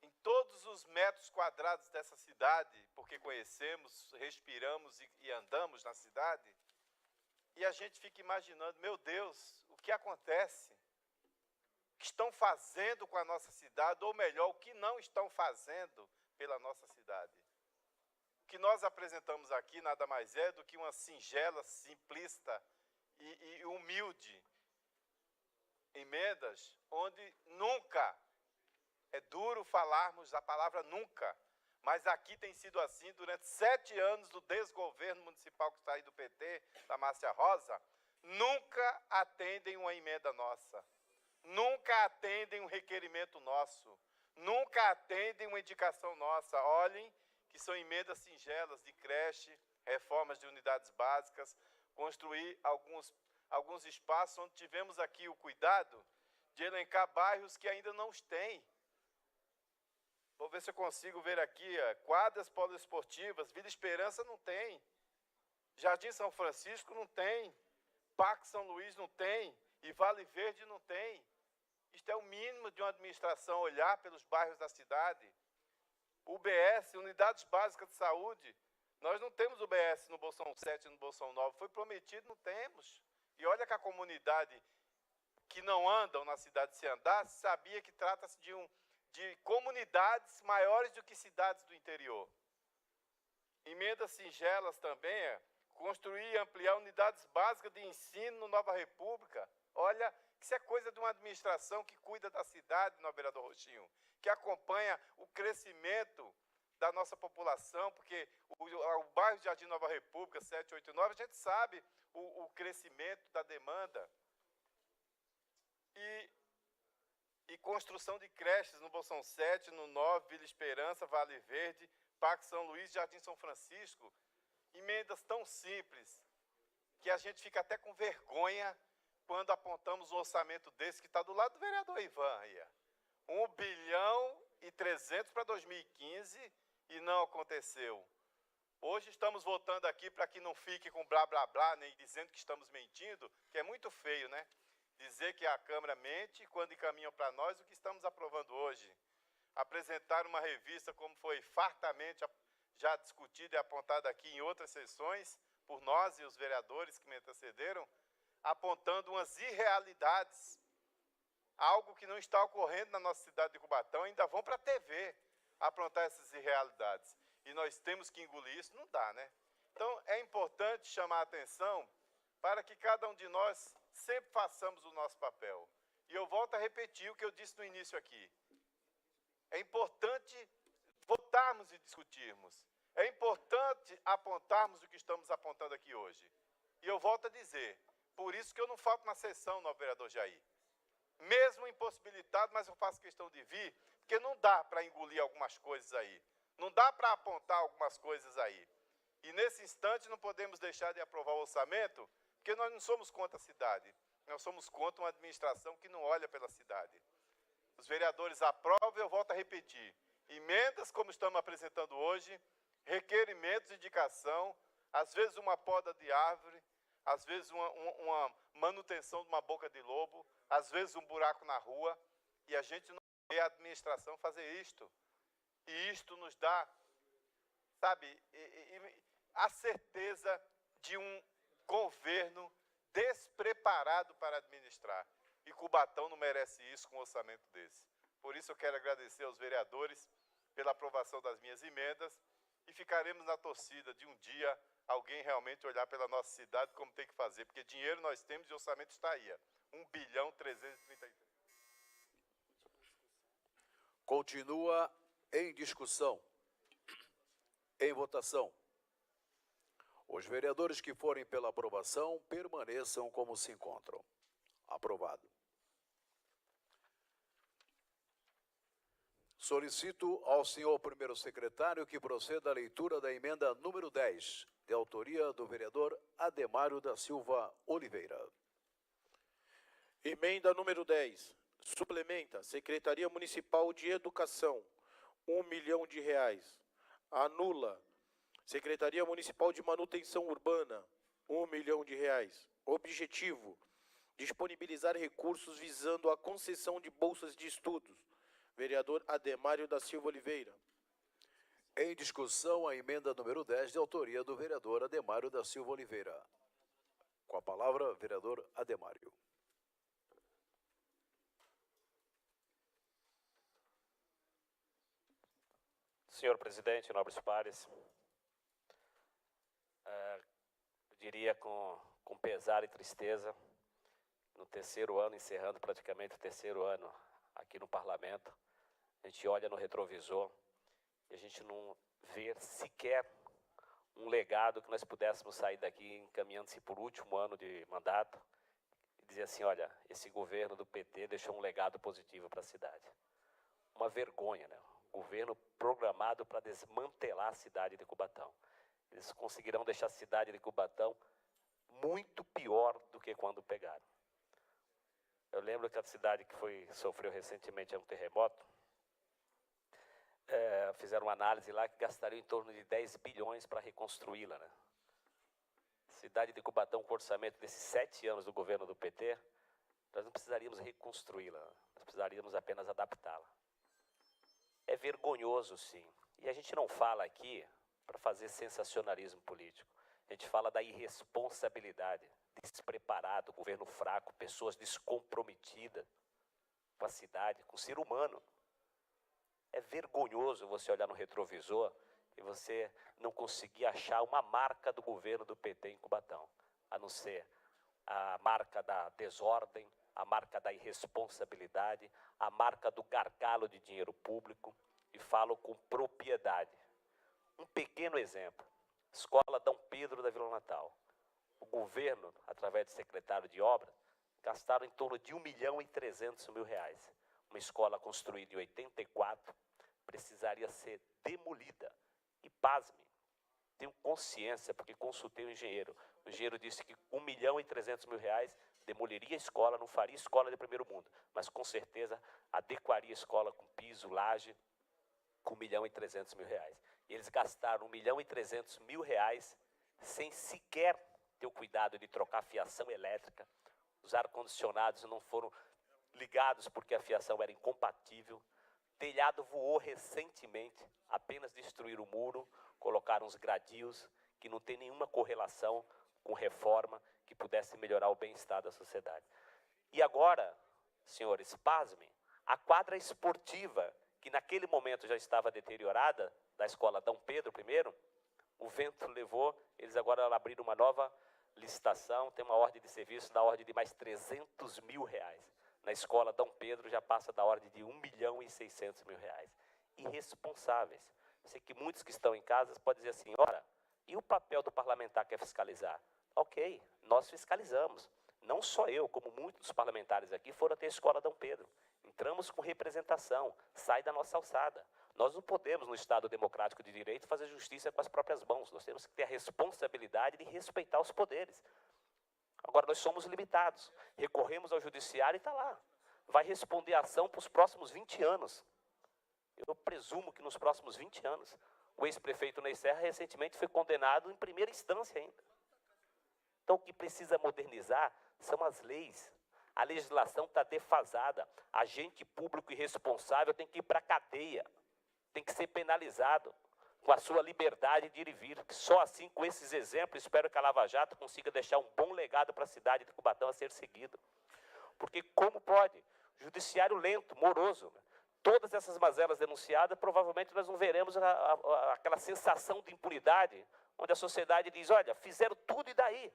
em todos os metros quadrados dessa cidade, porque conhecemos, respiramos e andamos na cidade, e a gente fica imaginando, meu Deus, o que acontece? O que estão fazendo com a nossa cidade, ou melhor, o que não estão fazendo pela nossa cidade? O que nós apresentamos aqui nada mais é do que uma singela, simplista e humilde emendas, onde nunca, é duro falarmos a palavra nunca, mas aqui tem sido assim durante 7 anos do desgoverno municipal que está aí do PT, da Márcia Rosa, nunca atendem uma emenda nossa, nunca atendem um requerimento nosso, nunca atendem uma indicação nossa. Olhem que são emendas singelas de creche, reformas de unidades básicas, construir alguns espaços onde tivemos aqui o cuidado de elencar bairros que ainda não os têm. Vou ver se eu consigo ver aqui, quadras poliesportivas, Vila Esperança não tem, Jardim São Francisco não tem, Parque São Luís não tem, e Vale Verde não tem. Isto é o mínimo de uma administração, olhar pelos bairros da cidade. UBS, Unidades Básicas de Saúde, nós não temos UBS no Bolsão 7 e no Bolsão 9, foi prometido, não temos. E olha que a comunidade que não andam na cidade, se andasse, sabia que trata-se de comunidades maiores do que cidades do interior. Emendas singelas também construir e ampliar unidades básicas de ensino no Nova República. Olha, isso é coisa de uma administração que cuida da cidade, no vereador Roxinho, que acompanha o crescimento da nossa população, porque o bairro de Jardim Nova República, 789, a gente sabe o crescimento da demanda. E construção de creches no Bolsão 7, no 9, Vila Esperança, Vale Verde, Parque São Luís, Jardim São Francisco. Emendas tão simples que a gente fica até com vergonha quando apontamos um orçamento desse que está do lado do vereador Ivan aí. 1.300 para 2015 e não aconteceu. Hoje estamos votando aqui para que não fique com blá, blá, blá, nem dizendo que estamos mentindo, que é muito feio, né? Dizer que a Câmara mente quando encaminham para nós o que estamos aprovando hoje. Apresentar uma revista como foi fartamente já discutida e apontada aqui em outras sessões, por nós e os vereadores que me antecederam, apontando umas irrealidades, algo que não está ocorrendo na nossa cidade de Cubatão, ainda vão para a TV aprontar essas irrealidades. E nós temos que engolir isso, não dá, né? Então, é importante chamar a atenção para que cada um de nós sempre façamos o nosso papel. E eu volto a repetir o que eu disse no início aqui. É importante votarmos e discutirmos. É importante apontarmos o que estamos apontando aqui hoje. E eu volto a dizer, por isso que eu não falto na sessão, no vereador Jair. Mesmo impossibilitado, mas eu faço questão de vir, porque não dá para engolir algumas coisas aí. Não dá para apontar algumas coisas aí. E nesse instante não podemos deixar de aprovar o orçamento, porque nós não somos contra a cidade. Nós somos contra uma administração que não olha pela cidade. Os vereadores aprovam, eu volto a repetir. Emendas, como estamos apresentando hoje, requerimentos de indicação, às vezes uma poda de árvore, às vezes uma manutenção de uma boca de lobo, às vezes um buraco na rua, e a gente não vê a administração fazer isto. E isto nos dá, sabe, a certeza de um governo despreparado para administrar. E Cubatão não merece isso com um orçamento desse. Por isso eu quero agradecer aos vereadores pela aprovação das minhas emendas e ficaremos na torcida de um dia alguém realmente olhar pela nossa cidade como tem que fazer, porque dinheiro nós temos e o orçamento está aí, 1.333. Continua em discussão, em votação. Os vereadores que forem pela aprovação permaneçam como se encontram. Aprovado. Solicito ao senhor primeiro secretário que proceda à leitura da emenda número 10, de autoria do vereador Ademário da Silva Oliveira. Emenda número 10. Suplementa Secretaria Municipal de Educação, R$ 1 milhão. Anula Secretaria Municipal de Manutenção Urbana, R$ 1 milhão. Objetivo: disponibilizar recursos visando a concessão de bolsas de estudos. Vereador Ademário da Silva Oliveira. Em discussão, a emenda número 10, de autoria do vereador Ademário da Silva Oliveira. Com a palavra, vereador Ademário. Senhor presidente, nobres pares, eu diria com pesar e tristeza, no terceiro ano, encerrando praticamente o terceiro ano aqui no parlamento, a gente olha no retrovisor e a gente não vê sequer um legado que nós pudéssemos sair daqui encaminhando-se por último ano de mandato e dizer assim, olha, esse governo do PT deixou um legado positivo para a cidade. Uma vergonha, né? Governo programado para desmantelar a cidade de Cubatão. Eles conseguirão deixar a cidade de Cubatão muito pior do que quando pegaram. Eu lembro que a cidade que sofreu recentemente um terremoto, fizeram uma análise lá que gastariam em torno de 10 bilhões para reconstruí-la, né? Cidade de Cubatão, com orçamento desses 7 anos do governo do PT, nós não precisaríamos reconstruí-la, nós precisaríamos apenas adaptá-la. É vergonhoso, sim. E a gente não fala aqui para fazer sensacionalismo político. A gente fala da irresponsabilidade, despreparado, governo fraco, pessoas descomprometidas com a cidade, com o ser humano. É vergonhoso você olhar no retrovisor e você não conseguir achar uma marca do governo do PT em Cubatão, a não ser a marca da desordem, a marca da irresponsabilidade, a marca do gargalo de dinheiro público, e falo com propriedade. Um pequeno exemplo, Escola Dom Pedro da Vila Natal. O governo, através do secretário de obras, gastaram em torno de R$ 1.300.000. Uma escola construída em 84 precisaria ser demolida. E pasme, tenho consciência, porque consultei o engenheiro. O engenheiro disse que R$ 1.300.000 demoliria a escola, não faria escola de primeiro mundo, mas com certeza adequaria a escola com piso, laje, com R$ 1.300.000. E eles gastaram R$ 1.300.000 sem sequer ter o cuidado de trocar a fiação elétrica. Os ar-condicionados não foram ligados porque a fiação era incompatível. Telhado voou recentemente, apenas destruíram o muro, colocaram os gradios, que não tem nenhuma correlação com reforma que pudesse melhorar o bem-estar da sociedade. E agora, senhores, pasmem, a quadra esportiva, que naquele momento já estava deteriorada, da escola Dom Pedro I, o vento levou, eles agora abriram uma nova licitação, tem uma ordem de serviço da ordem de mais R$ 300.000. Na escola Dom Pedro já passa da ordem de R$ 1.600.000. Irresponsáveis. Sei que muitos que estão em casa podem dizer assim, ora, e o papel do parlamentar que é fiscalizar? Ok, nós fiscalizamos. Não só eu, como muitos dos parlamentares aqui foram até a escola Dom Pedro. Entramos com representação, sai da nossa alçada. Nós não podemos, no Estado democrático de direito, fazer justiça com as próprias mãos. Nós temos que ter a responsabilidade de respeitar os poderes. Agora, nós somos limitados. Recorremos ao judiciário e está lá. Vai responder a ação para os próximos 20 anos. Eu presumo que nos próximos 20 anos. O ex-prefeito Ney Serra recentemente foi condenado em primeira instância ainda. Então, o que precisa modernizar são as leis. A legislação está defasada. Agente público irresponsável tem que ir para a cadeia. Tem que ser penalizado com a sua liberdade de ir e vir. Só assim, com esses exemplos, espero que a Lava Jato consiga deixar um bom legado para a cidade de Cubatão a ser seguido. Porque como pode? Judiciário lento, moroso. Todas essas mazelas denunciadas, provavelmente nós não veremos aquela sensação de impunidade, onde a sociedade diz, olha, fizeram tudo e daí?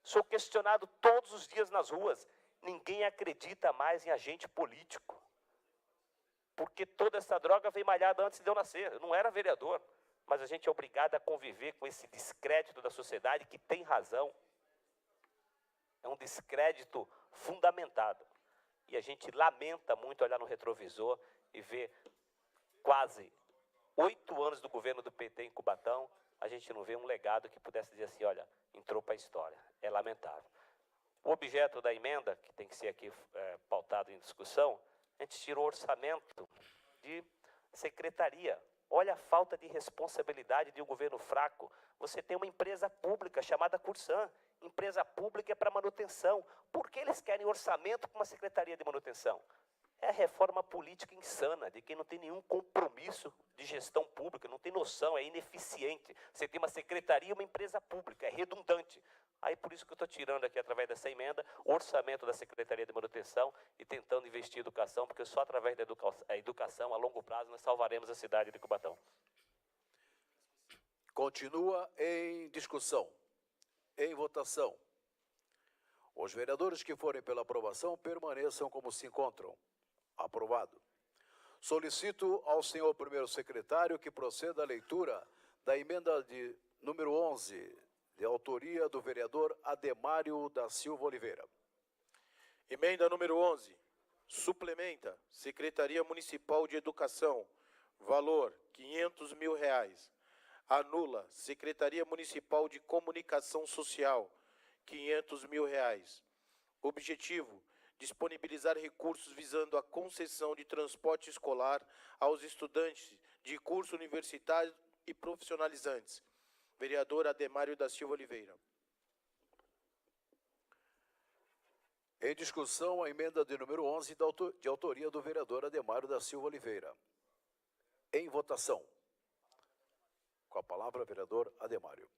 Sou questionado todos os dias nas ruas. Ninguém acredita mais em agente político. Porque toda essa droga veio malhada antes de eu nascer. Eu não era vereador, mas a gente é obrigado a conviver com esse descrédito da sociedade que tem razão. É um descrédito fundamentado. E a gente lamenta muito olhar no retrovisor e ver quase 8 anos do governo do PT em Cubatão, a gente não vê um legado que pudesse dizer assim, olha, entrou para a história. É lamentável. O objeto da emenda, que tem que ser aqui pautado em discussão, a gente tirou o orçamento de secretaria. Olha a falta de responsabilidade de um governo fraco. Você tem uma empresa pública chamada Cursan. Empresa pública é para manutenção. Por que eles querem orçamento para uma secretaria de manutenção? É a reforma política insana, de quem não tem nenhum compromisso de gestão pública, não tem noção, é ineficiente. Você tem uma secretaria e uma empresa pública, é redundante. Aí por isso que eu estou tirando aqui, através dessa emenda, o orçamento da Secretaria de Manutenção e tentando investir em educação, porque só através da educação, a longo prazo, nós salvaremos a cidade de Cubatão. Continua em discussão, em votação. Os vereadores que forem pela aprovação permaneçam como se encontram. Aprovado. Solicito ao senhor primeiro secretário que proceda à leitura da emenda de número 11, de autoria do vereador Ademário da Silva Oliveira. Emenda número 11. Suplementa Secretaria Municipal de Educação. Valor R$500 mil. Anula Secretaria Municipal de Comunicação Social. R$500 mil. Objetivo: disponibilizar recursos visando a concessão de transporte escolar aos estudantes de curso universitário e profissionalizantes. Vereador Ademário da Silva Oliveira. Em discussão, a emenda de número 11, de autoria do vereador Ademário da Silva Oliveira. Em votação. Com a palavra, vereador Ademário.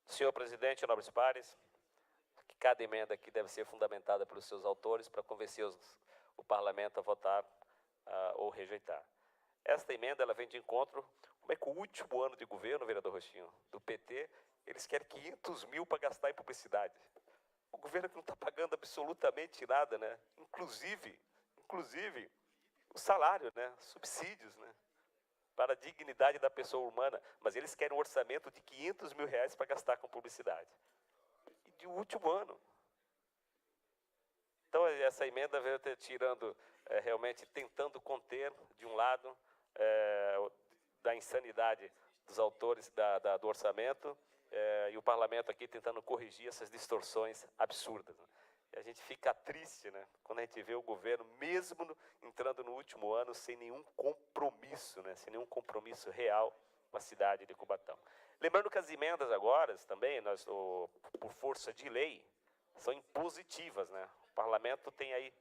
Senhor presidente, nobres pares, que cada emenda aqui deve ser fundamentada pelos seus autores para convencer o parlamento a votar ou rejeitar. Esta emenda ela vem de encontro, como é que o último ano de governo, vereador Rochinho, do PT, eles querem 500 mil para gastar em publicidade. O governo que não está pagando absolutamente nada, né? Inclusive o salário, né? Subsídios, né? Para a dignidade da pessoa humana, mas eles querem um orçamento de 500 mil reais para gastar com publicidade. E de último ano. Então, essa emenda veio tirando, realmente, tentando conter, de um lado, da insanidade dos autores do orçamento, e o parlamento aqui tentando corrigir essas distorções absurdas. Né? E a gente fica triste, né, quando a gente vê o governo, mesmo entrando no último ano, sem nenhum compromisso, né, sem nenhum compromisso real com a cidade de Cubatão. Lembrando que as emendas agora, também, por força de lei, são impositivas. Né? O parlamento tem aí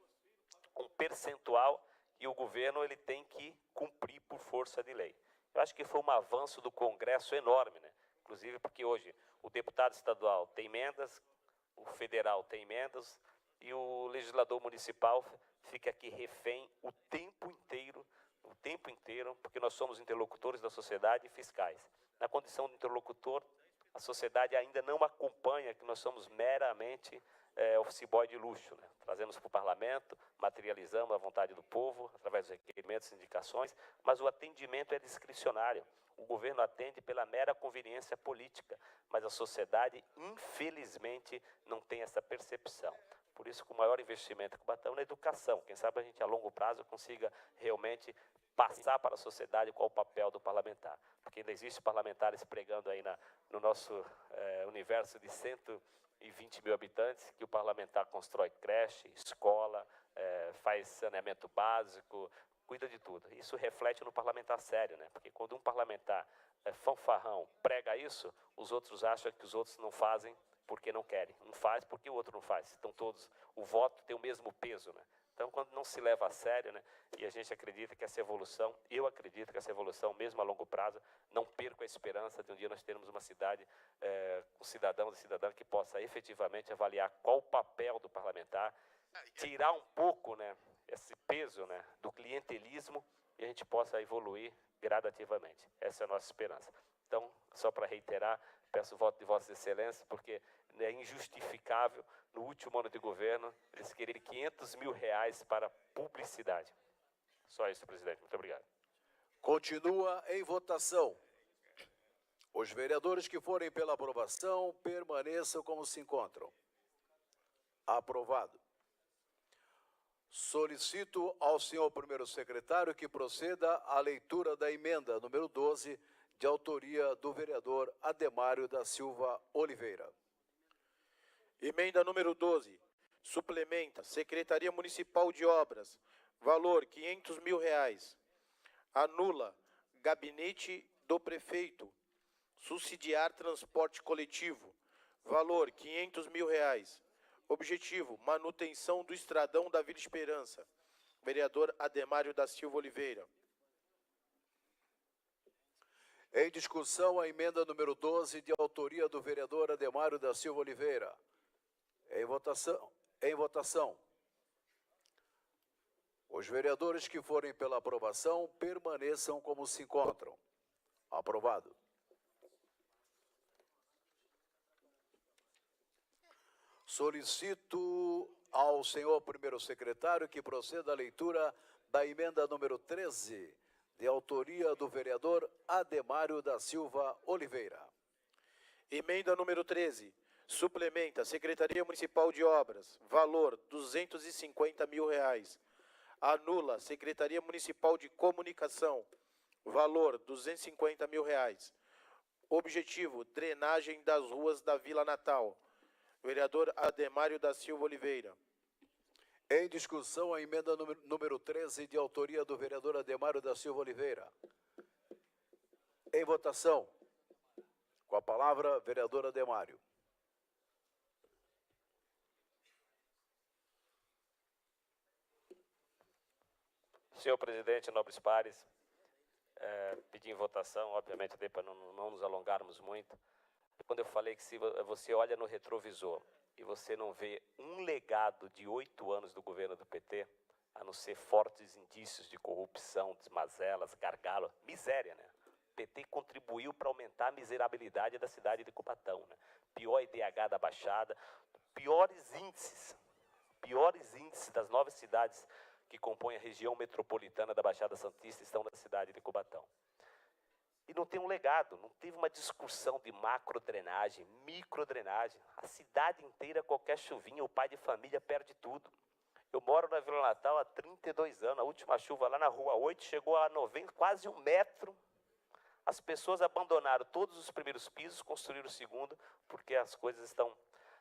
um percentual e o governo ele tem que cumprir por força de lei. Eu acho que foi um avanço do Congresso enorme, né? Inclusive porque hoje o deputado estadual tem emendas, o federal tem emendas e o legislador municipal fica aqui refém o tempo inteiro, porque nós somos interlocutores da sociedade e fiscais. Na condição de interlocutor, a sociedade ainda não acompanha que nós somos meramente office boy de luxo. Né? Trazemos para o parlamento, materializamos a vontade do povo, através dos requerimentos e indicações, mas o atendimento é discricionário. O governo atende pela mera conveniência política, mas a sociedade, infelizmente, não tem essa percepção. Por isso, com o maior investimento que batamos na educação, quem sabe a gente, a longo prazo, consiga realmente passar para a sociedade qual o papel do parlamentar. Porque ainda existem parlamentares pregando aí no nosso universo de 120 mil habitantes, que o parlamentar constrói creche, escola, faz saneamento básico, cuida de tudo. Isso reflete no parlamentar sério, né? Porque quando um parlamentar fanfarrão prega isso, os outros acham que os outros não fazem porque não querem. Um faz porque o outro não faz. Então todos, o voto tem o mesmo peso, né? Então quando não se leva a sério, né? E a gente acredita que essa evolução, eu acredito que essa evolução, mesmo a longo prazo, não perco a esperança de um dia nós termos uma cidade com cidadãos e cidadãs que possa efetivamente avaliar qual o papel do parlamentar, tirar um pouco, né? Esse peso, né, do clientelismo e a gente possa evoluir gradativamente. Essa é a nossa esperança. Então, só para reiterar, peço o voto de Vossa Excelência, porque é injustificável, no último ano de governo, eles quererem 500 mil reais para publicidade. Só isso, presidente. Muito obrigado. Continua em votação. Os vereadores que forem pela aprovação permaneçam como se encontram. Aprovado. Solicito ao senhor primeiro secretário que proceda à leitura da emenda número 12, de autoria do vereador Ademário da Silva Oliveira. Emenda número 12. Suplementa Secretaria Municipal de Obras. Valor R$500 mil. Anula Gabinete do Prefeito. Subsidiar transporte coletivo. Valor R$500 mil. Objetivo: manutenção do estradão da Vila Esperança. Vereador Ademário da Silva Oliveira. Em discussão, a emenda número 12, de autoria do vereador Ademário da Silva Oliveira. Em votação. Os vereadores que forem pela aprovação permaneçam como se encontram. Aprovado. Solicito ao senhor primeiro secretário que proceda à leitura da emenda número 13, de autoria do vereador Ademário da Silva Oliveira. Emenda número 13. Suplementa Secretaria Municipal de Obras. Valor R$250 mil. Anula Secretaria Municipal de Comunicação. Valor R$250 mil. Objetivo: drenagem das ruas da Vila Natal. Vereador Ademário da Silva Oliveira. Em discussão, a emenda número 13, de autoria do vereador Ademário da Silva Oliveira. Em votação. Com a palavra, vereador Ademário. Senhor presidente, nobres pares, pedi em votação, obviamente, para não nos alongarmos muito. Quando eu falei que se você olha no retrovisor e você não vê um legado de 8 anos do governo do PT, a não ser fortes indícios de corrupção, desmazelas, gargalo, miséria, né? O PT contribuiu para aumentar a miserabilidade da cidade de Cubatão, né? Pior IDH da Baixada, piores índices das 9 cidades que compõem a região metropolitana da Baixada Santista estão na cidade de Cubatão. E não tem um legado, não teve uma discussão de macro-drenagem, micro-drenagem. A cidade inteira, qualquer chuvinha, o pai de família perde tudo. Eu moro na Vila Natal há 32 anos, a última chuva lá na Rua 8 chegou a 90, quase 1 metro. As pessoas abandonaram todos os primeiros pisos, construíram o segundo, porque as coisas estão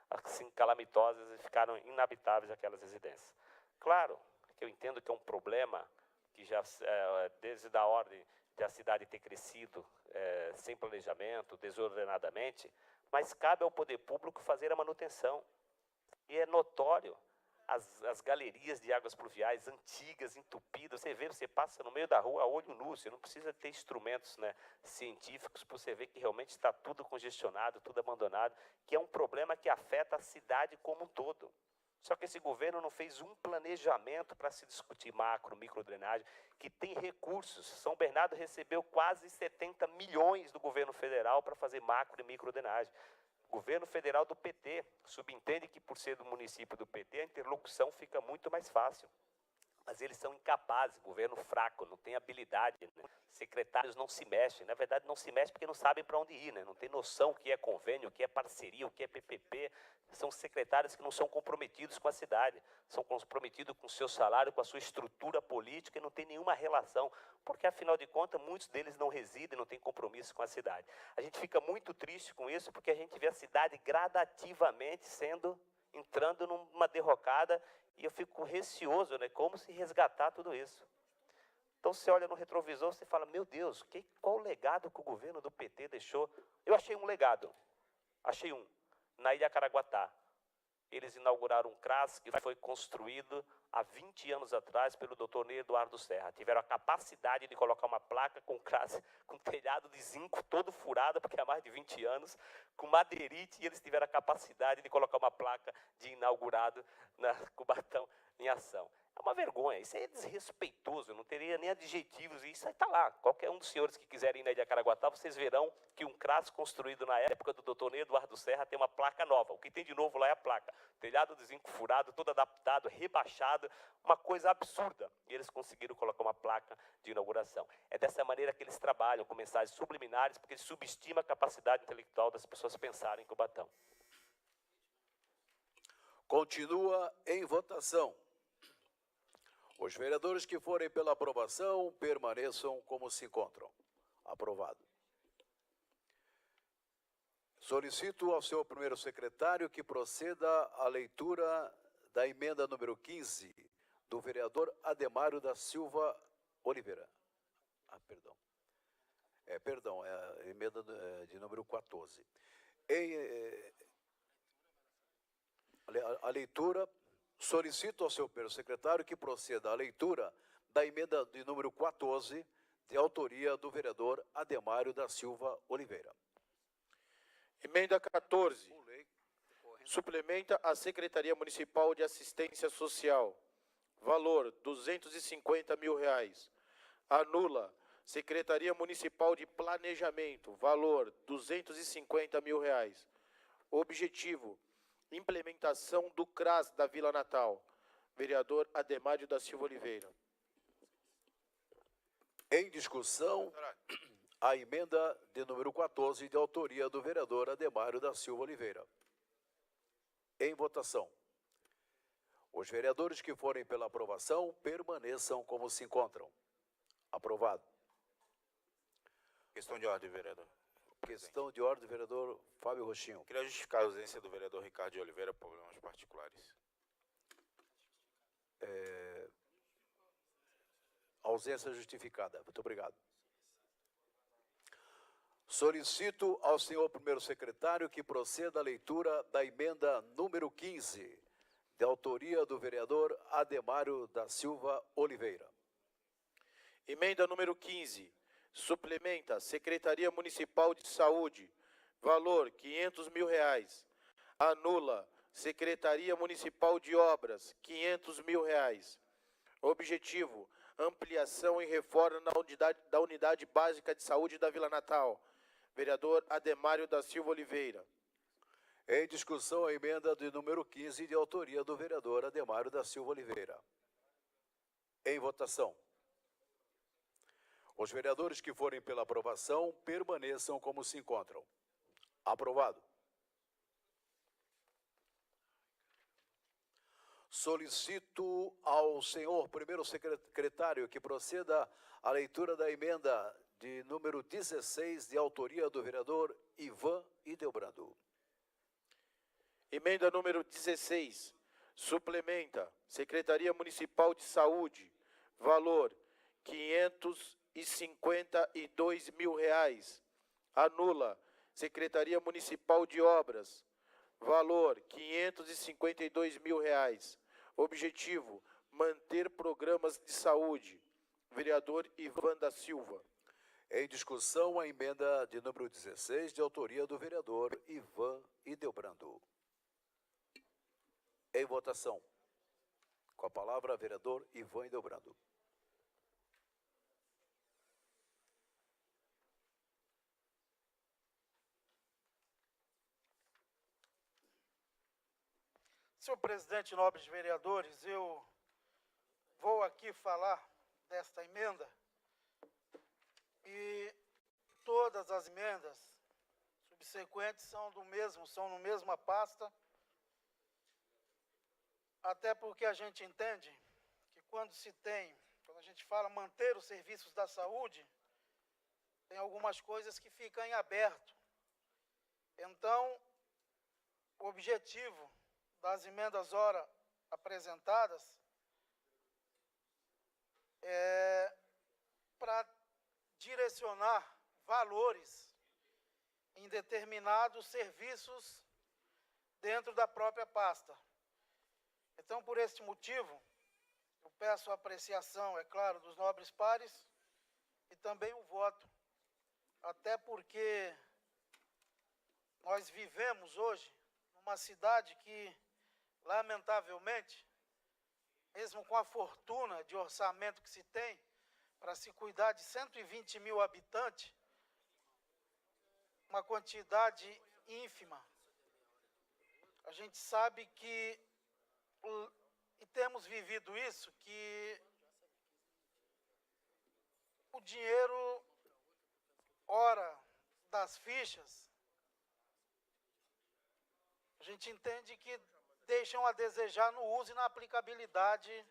assim calamitosas e ficaram inabitáveis aquelas residências. Claro que eu entendo que é um problema que já, desde a ordem de a cidade ter crescido sem planejamento, desordenadamente, mas cabe ao poder público fazer a manutenção. E é notório as galerias de águas pluviais antigas, entupidas. Você passa no meio da rua a olho nu, você não precisa ter instrumentos, né, científicos para você ver que realmente está tudo congestionado, tudo abandonado, que é um problema que afeta a cidade como um todo. Só que esse governo não fez um planejamento para se discutir macro, microdrenagem, que tem recursos. São Bernardo recebeu quase 70 milhões do governo federal para fazer macro e microdrenagem. O governo federal do PT subentende que, por ser do município do PT, a interlocução fica muito mais fácil. Mas eles são incapazes, governo fraco, não tem habilidade, né? Secretários não se mexem, na verdade não se mexem porque não sabem para onde ir, né? Não tem noção o que é convênio, o que é parceria, o que é PPP. São secretários que não são comprometidos com a cidade, são comprometidos com o seu salário, com a sua estrutura política e não tem nenhuma relação, porque afinal de contas muitos deles não residem, não têm compromisso com a cidade. A gente fica muito triste com isso porque a gente vê a cidade gradativamente entrando numa derrocada. E eu fico receoso, né? Como se resgatar tudo isso. Então, você olha no retrovisor, você fala, meu Deus, qual o legado que o governo do PT deixou? Eu achei um legado. Achei um. Na Ilha Caraguatá. Eles inauguraram um CRAS que foi construído há 20 anos atrás pelo Dr. Ney Eduardo Serra. Tiveram a capacidade de colocar uma placa com CRAS, com telhado de zinco todo furado, porque há mais de 20 anos, com madeirite, e eles tiveram a capacidade de colocar uma placa de inaugurado na Cubatão em ação. É uma vergonha, isso é desrespeitoso, não teria nem adjetivos, e isso aí está lá. Qualquer um dos senhores que quiserem ir na Ilha Caraguatá, vocês verão que um CRAS construído na época do Dr. Ney Eduardo Serra tem uma placa nova. O que tem de novo lá é a placa. Telhado de zinco furado, todo adaptado, rebaixado, uma coisa absurda. E eles conseguiram colocar uma placa de inauguração. É dessa maneira que eles trabalham, com mensagens subliminares, porque eles subestimam a capacidade intelectual das pessoas pensarem em Cubatão. Continua em votação. Os vereadores que forem pela aprovação permaneçam como se encontram. Aprovado. Solicito ao senhor primeiro secretário que proceda à leitura da emenda número 15 do vereador Ademário da Silva Oliveira. Perdão, é a emenda de número 14. A leitura, solicito ao senhor primeiro secretário que proceda à leitura da emenda de número 14, de autoria do vereador Ademário da Silva Oliveira. Emenda 14. Suplementa a Secretaria Municipal de Assistência Social. Valor, R$250 mil. Anula Secretaria Municipal de Planejamento. Valor, R$250 mil. Objetivo, implementação do CRAS da Vila Natal. Vereador Ademário da Silva Oliveira. Em discussão, a emenda de número 14, de autoria do vereador Ademário da Silva Oliveira. Em votação. Os vereadores que forem pela aprovação permaneçam como se encontram. Aprovado. Questão de ordem, vereador. Questão de ordem, vereador Fábio Rochinho. Queria justificar a ausência do vereador Ricardo de Oliveira por problemas particulares. Ausência justificada. Muito obrigado. Solicito ao senhor primeiro secretário que proceda à leitura da emenda número 15, de autoria do vereador Ademário da Silva Oliveira. Emenda número 15. Suplementa Secretaria Municipal de Saúde. Valor, R$500 mil. Anula Secretaria Municipal de Obras, R$500 mil. Objetivo, ampliação e reforma da Unidade Básica de Saúde da Vila Natal. Vereador Ademário da Silva Oliveira. Em discussão, a emenda de número 15, de autoria do vereador Ademário da Silva Oliveira. Em votação. Os vereadores que forem pela aprovação permaneçam como se encontram. Aprovado. Solicito ao senhor primeiro secretário que proceda à leitura da emenda de número 16, de autoria do vereador Ivan Hildebrando. Emenda número 16. Suplementa Secretaria Municipal de Saúde. Valor, R$552 mil. Anula Secretaria Municipal de Obras. Valor, R$552 mil. Objetivo, manter programas de saúde. Vereador Ivan da Silva. Em discussão, a emenda de número 16, de autoria do vereador Ivan Hildebrando. Em votação. Com a palavra, vereador Ivan Hildebrando. Senhor presidente, nobres vereadores, eu vou aqui falar desta emenda e todas as emendas subsequentes são no mesma pasta, até porque a gente entende que quando a gente fala manter os serviços da saúde, tem algumas coisas que ficam em aberto. Então, o objetivo das emendas ora apresentadas é para direcionar valores em determinados serviços dentro da própria pasta. Então, por este motivo, eu peço a apreciação, é claro, dos nobres pares e também o voto, até porque nós vivemos hoje numa cidade que, lamentavelmente, mesmo com a fortuna de orçamento que se tem, para se cuidar de 120 mil habitantes, uma quantidade ínfima. A gente sabe que, e temos vivido isso, que o dinheiro, ora, das fichas, a gente entende que deixam a desejar no uso e na aplicabilidade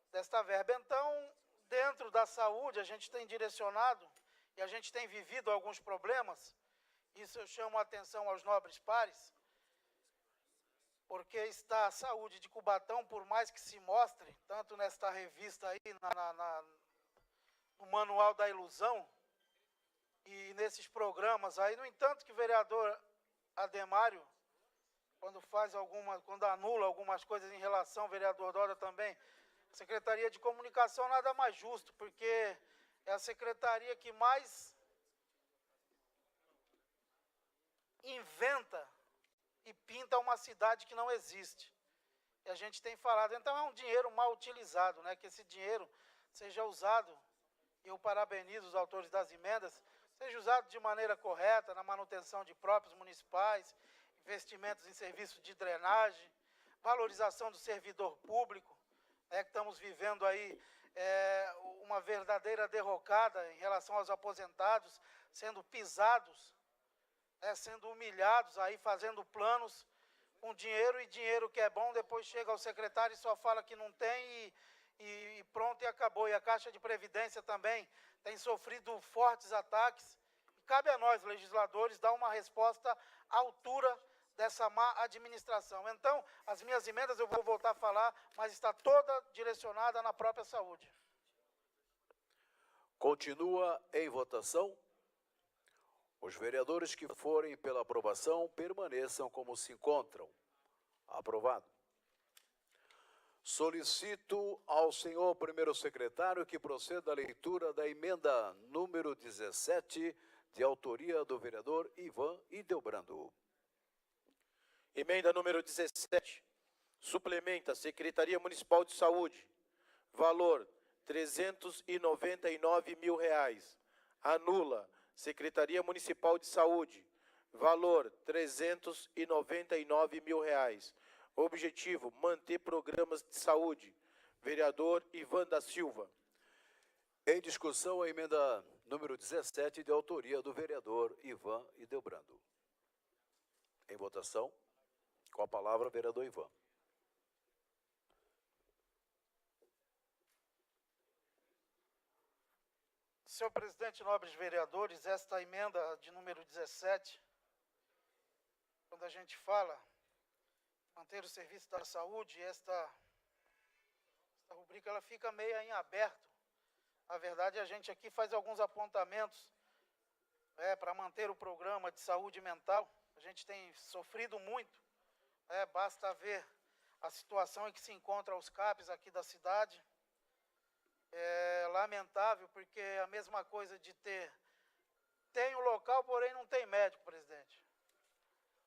desta verba. Então, dentro da saúde, a gente tem direcionado e a gente tem vivido alguns problemas Isso eu chamo a atenção aos nobres pares, porque está a saúde de Cubatão, por mais que se mostre, tanto nesta revista aí, no Manual da Ilusão, e nesses programas aí, no entanto que o vereador Ademário, quando anula algumas coisas em relação ao vereador Doda também, a Secretaria de Comunicação nada mais justo, porque é a secretaria que mais inventa e pinta uma cidade que não existe. E a gente tem falado, então é um dinheiro mal utilizado, né? Que esse dinheiro seja usado, e eu parabenizo os autores das emendas, seja usado de maneira correta, na manutenção de próprios municipais, investimentos em serviços de drenagem, valorização do servidor público, né? Que estamos vivendo aí uma verdadeira derrocada em relação aos aposentados, sendo pisados, sendo humilhados, aí fazendo planos com dinheiro, e dinheiro que é bom, depois chega ao secretário e só fala que não tem e pronto, e acabou. E a Caixa de Previdência também tem sofrido fortes ataques. E cabe a nós, legisladores, dar uma resposta à altura dessa má administração. Então, as minhas emendas eu vou voltar a falar, mas está toda direcionada na própria saúde. Continua em votação. Os vereadores que forem pela aprovação permaneçam como se encontram. Aprovado. Solicito ao senhor primeiro secretário que proceda à leitura da emenda número 17, de autoria do vereador Ivan Hildebrando. Emenda número 17. Suplementa a Secretaria Municipal de Saúde. Valor R$399 mil. Anula Secretaria Municipal de Saúde. Valor R$399 mil. Objetivo: manter programas de saúde. Vereador Ivan da Silva. Em discussão, a emenda número 17, de autoria do vereador Ivan Hildebrando. Em votação, com a palavra, vereador Ivan. Senhor presidente, nobres vereadores, esta emenda de número 17, quando a gente fala manter o serviço da saúde, esta rubrica ela fica meio em aberto. Na verdade, a gente aqui faz alguns apontamentos para manter o programa de saúde mental. A gente tem sofrido muito, basta ver a situação em que se encontram os CAPs aqui da cidade. É lamentável, porque é a mesma coisa de tem um local, porém não tem médico, presidente.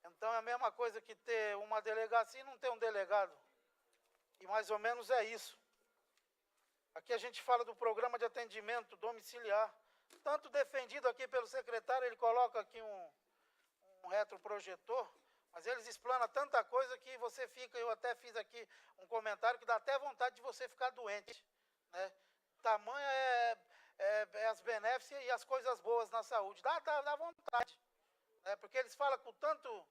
Então é a mesma coisa que ter uma delegacia e não ter um delegado. E mais ou menos é isso. Aqui a gente fala do programa de atendimento domiciliar, tanto defendido aqui pelo secretário, ele coloca aqui um retroprojetor, mas eles explanam tanta coisa que você fica, eu até fiz aqui um comentário que dá até vontade de você ficar doente, né? Tamanho é as benéficas e as coisas boas na saúde. Dá vontade, né? Porque eles falam com tanto,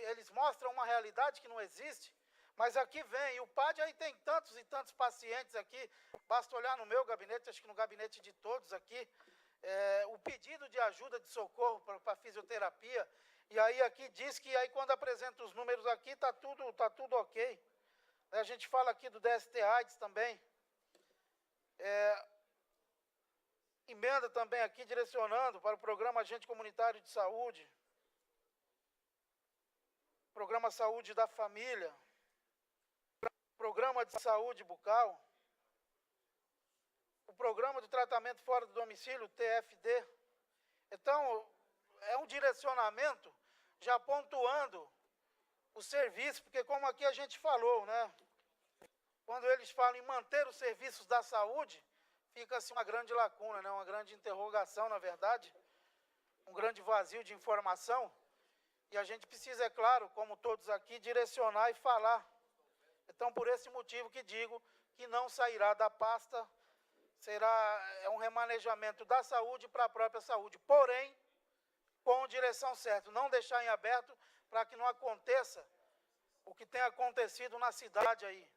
eles mostram uma realidade que não existe, mas aqui vem, e o PAD aí tem tantos e tantos pacientes aqui, basta olhar no meu gabinete, acho que no gabinete de todos aqui, o pedido de ajuda, de socorro para fisioterapia, e aí aqui diz que aí quando apresenta os números aqui, tá tudo ok. A gente fala aqui do DST-AIDS também. Emenda também aqui direcionando para o Programa Agente Comunitário de Saúde, Programa Saúde da Família, Programa de Saúde Bucal, o Programa de Tratamento Fora do Domicílio, TFD. Então, é um direcionamento já pontuando o serviço, porque como aqui a gente falou, né? Quando eles falam em manter os serviços da saúde, fica-se uma grande lacuna, né? Uma grande interrogação, na verdade, um grande vazio de informação. E a gente precisa, é claro, como todos aqui, direcionar e falar. Então, por esse motivo que digo que não sairá da pasta, é um remanejamento da saúde para a própria saúde. Porém, com direção certa, não deixar em aberto para que não aconteça o que tem acontecido na cidade aí.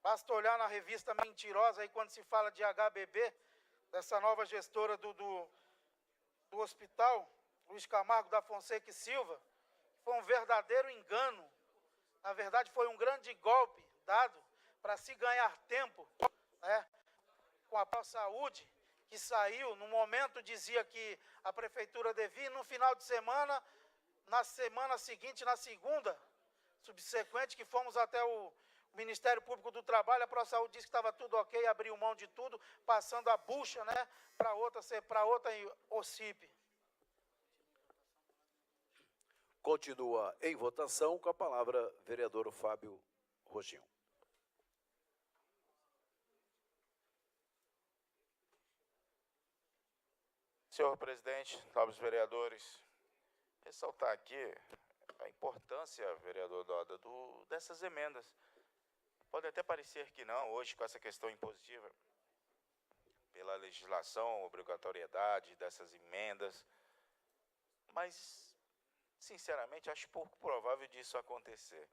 Basta olhar na revista mentirosa aí quando se fala de HBB, dessa nova gestora do hospital, Luiz Camargo da Fonseca e Silva, foi um verdadeiro engano. Na verdade, foi um grande golpe dado para se ganhar tempo, né, com a saúde, que saiu, no momento dizia que a prefeitura devia, no final de semana, na semana seguinte, na segunda subsequente, que fomos até o Ministério Público do Trabalho, a ProSaúde disse que estava tudo ok, abriu mão de tudo, passando a bucha, né, para outra OCIP. Continua em votação com a palavra vereador Fábio Roginho. Senhor presidente, nobres vereadores, ressaltar aqui a importância, vereador Doda, dessas emendas. Pode até parecer que não, hoje com essa questão impositiva, pela legislação, obrigatoriedade dessas emendas, mas, sinceramente, acho pouco provável disso acontecer.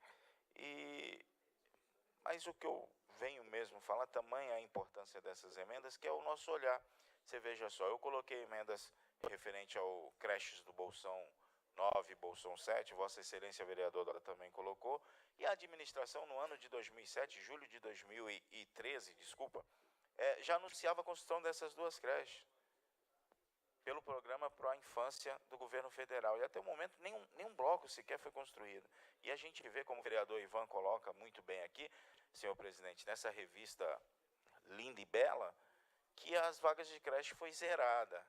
Mas o que eu venho mesmo falar, tamanha a importância dessas emendas, que é o nosso olhar. Você veja só, eu coloquei emendas referente ao creches do Bolsão 9, Bolsão 7, Vossa Excelência vereador também colocou, e a administração no ano de 2007, julho de 2013, já anunciava a construção dessas duas creches, pelo programa Pro Infância do governo federal, e até o momento nenhum bloco sequer foi construído. E a gente vê, como o vereador Ivan coloca muito bem aqui, senhor presidente, nessa revista linda e bela, que as vagas de creche foi zerada.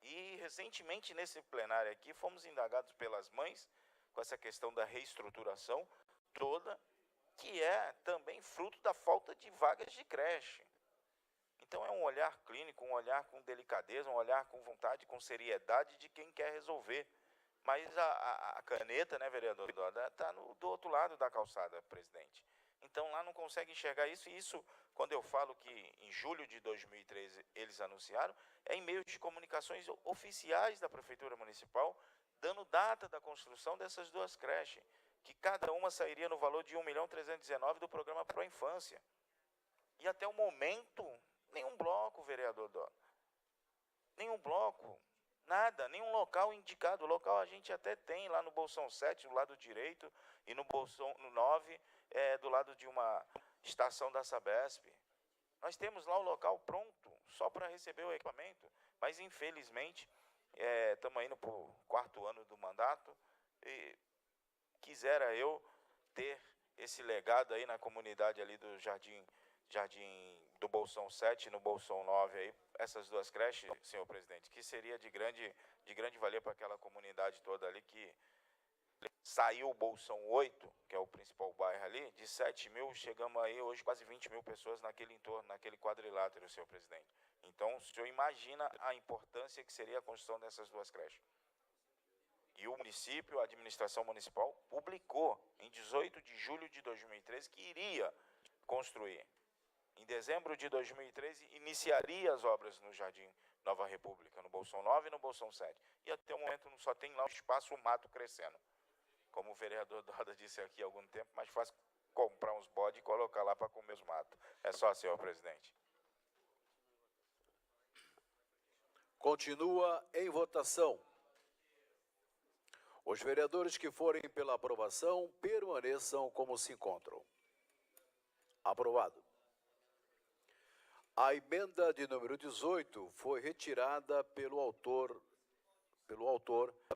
E recentemente nesse plenário aqui fomos indagados pelas mães com essa questão da reestruturação toda, que é também fruto da falta de vagas de creche. Então é um olhar clínico, um olhar com delicadeza, um olhar com vontade, com seriedade de quem quer resolver. Mas a caneta, né, vereador, está do outro lado da calçada, presidente. Então lá não consegue enxergar isso, e isso, quando eu falo que em julho de 2013 eles anunciaram, é em meios de comunicações oficiais da Prefeitura Municipal, dando data da construção dessas duas creches, que cada uma sairia no valor de R$ 1.319.000 do programa Pro Infância. E até o momento, nenhum bloco, vereador Dó. Nenhum bloco, nada, nenhum local indicado. O local a gente até tem lá no Bolsão 7, do lado direito, e no Bolsão 9, do lado de uma estação da Sabesp. Nós temos lá o local pronto, só para receber o equipamento, mas infelizmente estamos indo para o 4º ano do mandato, e quisera eu ter esse legado aí na comunidade ali do Jardim do Bolsão 7 e no Bolsão 9, aí, essas duas creches, senhor presidente, que seria de grande valia para aquela comunidade toda ali, que saiu o Bolsão 8, que é o principal bairro ali, de 7 mil, chegamos aí hoje quase 20 mil pessoas naquele entorno, naquele quadrilátero, senhor presidente. Então, o senhor imagina a importância que seria a construção dessas duas creches. E o município, a administração municipal, publicou em 18 de julho de 2013 que iria construir. Em dezembro de 2013, iniciaria as obras no Jardim Nova República, no Bolsão 9 e no Bolsão 7. E até o momento só tem lá o espaço, o mato crescendo. Como o vereador Doda disse aqui há algum tempo, mais fácil comprar uns bodes e colocar lá para comer os matos. É só, senhor presidente. Continua em votação. Os vereadores que forem pela aprovação permaneçam como se encontram. Aprovado. A emenda de número 18 foi retirada pelo autor,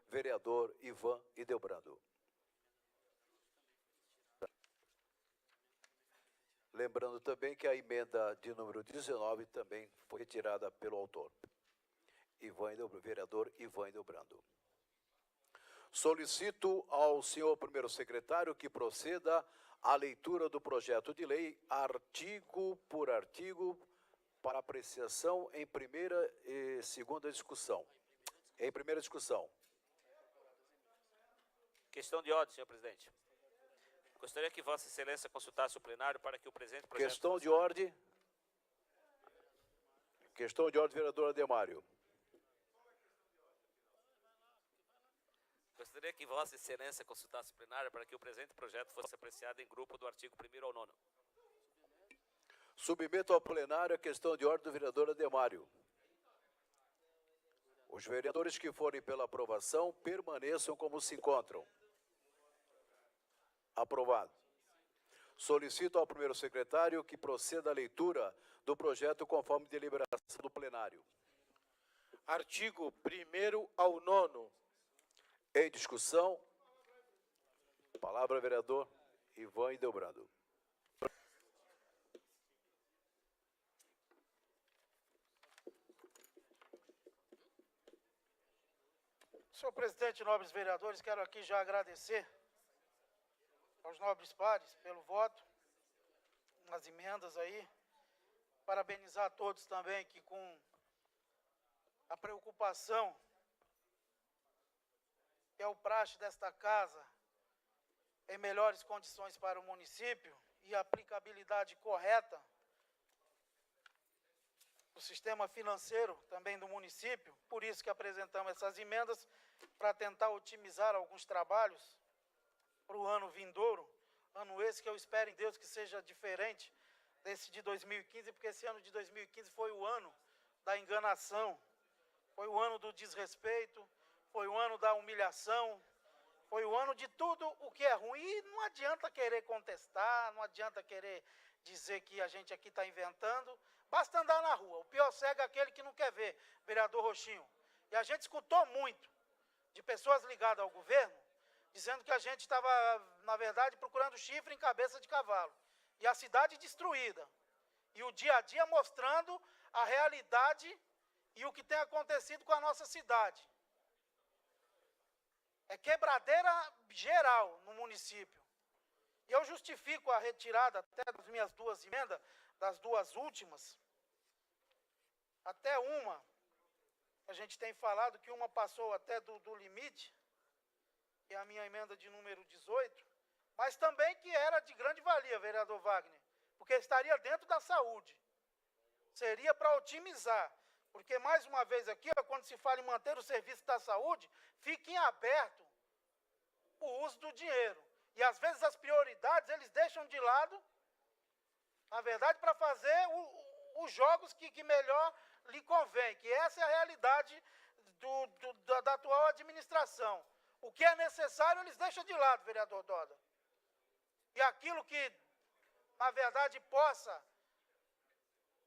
vereador Ivan Hildebrando. Lembrando também que a emenda de número 19 também foi retirada pelo autor, vereador Ivan Hildebrando. Solicito ao senhor primeiro secretário que proceda à leitura do projeto de lei, artigo por artigo, para apreciação em primeira e segunda discussão. Em primeira discussão. Questão de ordem, senhor presidente. Gostaria que Vossa Excelência consultasse o plenário para que o presente projeto... Questão de ordem. Questão de ordem, vereador Ademário. Gostaria que Vossa Excelência consultasse o plenário para que o presente projeto fosse apreciado em grupo do artigo 1º ao 9º. Submeto ao plenário a questão de ordem do vereador Ademário. Os vereadores que forem pela aprovação permaneçam como se encontram. Aprovado. Solicito ao primeiro secretário que proceda à leitura do projeto conforme deliberação do plenário. Artigo 1º ao 9º. Em discussão. Palavra, vereador Ivan Hildebrando. Senhor presidente, nobres vereadores, quero aqui já agradecer aos nobres pares pelo voto, nas emendas aí, parabenizar a todos também que com a preocupação que é o praxe desta casa em melhores condições para o município e a aplicabilidade correta do sistema financeiro também do município, por isso que apresentamos essas emendas para tentar otimizar alguns trabalhos para o ano vindouro, ano esse que eu espero em Deus que seja diferente desse de 2015, porque esse ano de 2015 foi o ano da enganação, foi o ano do desrespeito, foi o ano da humilhação, foi o ano de tudo o que é ruim. E não adianta querer contestar, não adianta querer dizer que a gente aqui está inventando, basta andar na rua. O pior cego é aquele que não quer ver, vereador Rochinho. E a gente escutou muito de pessoas ligadas ao governo, dizendo que a gente estava, na verdade, procurando chifre em cabeça de cavalo. E a cidade destruída. E o dia a dia mostrando a realidade e o que tem acontecido com a nossa cidade. É quebradeira geral no município. E eu justifico a retirada até das minhas duas emendas, das duas últimas, até uma, a gente tem falado que uma passou até do limite, que é a minha emenda de número 18, mas também que era de grande valia, vereador Wagner, porque estaria dentro da saúde. Seria para otimizar, porque mais uma vez aqui, quando se fala em manter o serviço da saúde, fica em aberto o uso do dinheiro. E às vezes as prioridades eles deixam de lado, na verdade, para fazer os jogos que melhor lhe convém, que essa é a realidade da atual administração. O que é necessário eles deixam de lado, vereador Doda. E aquilo que, na verdade, possa,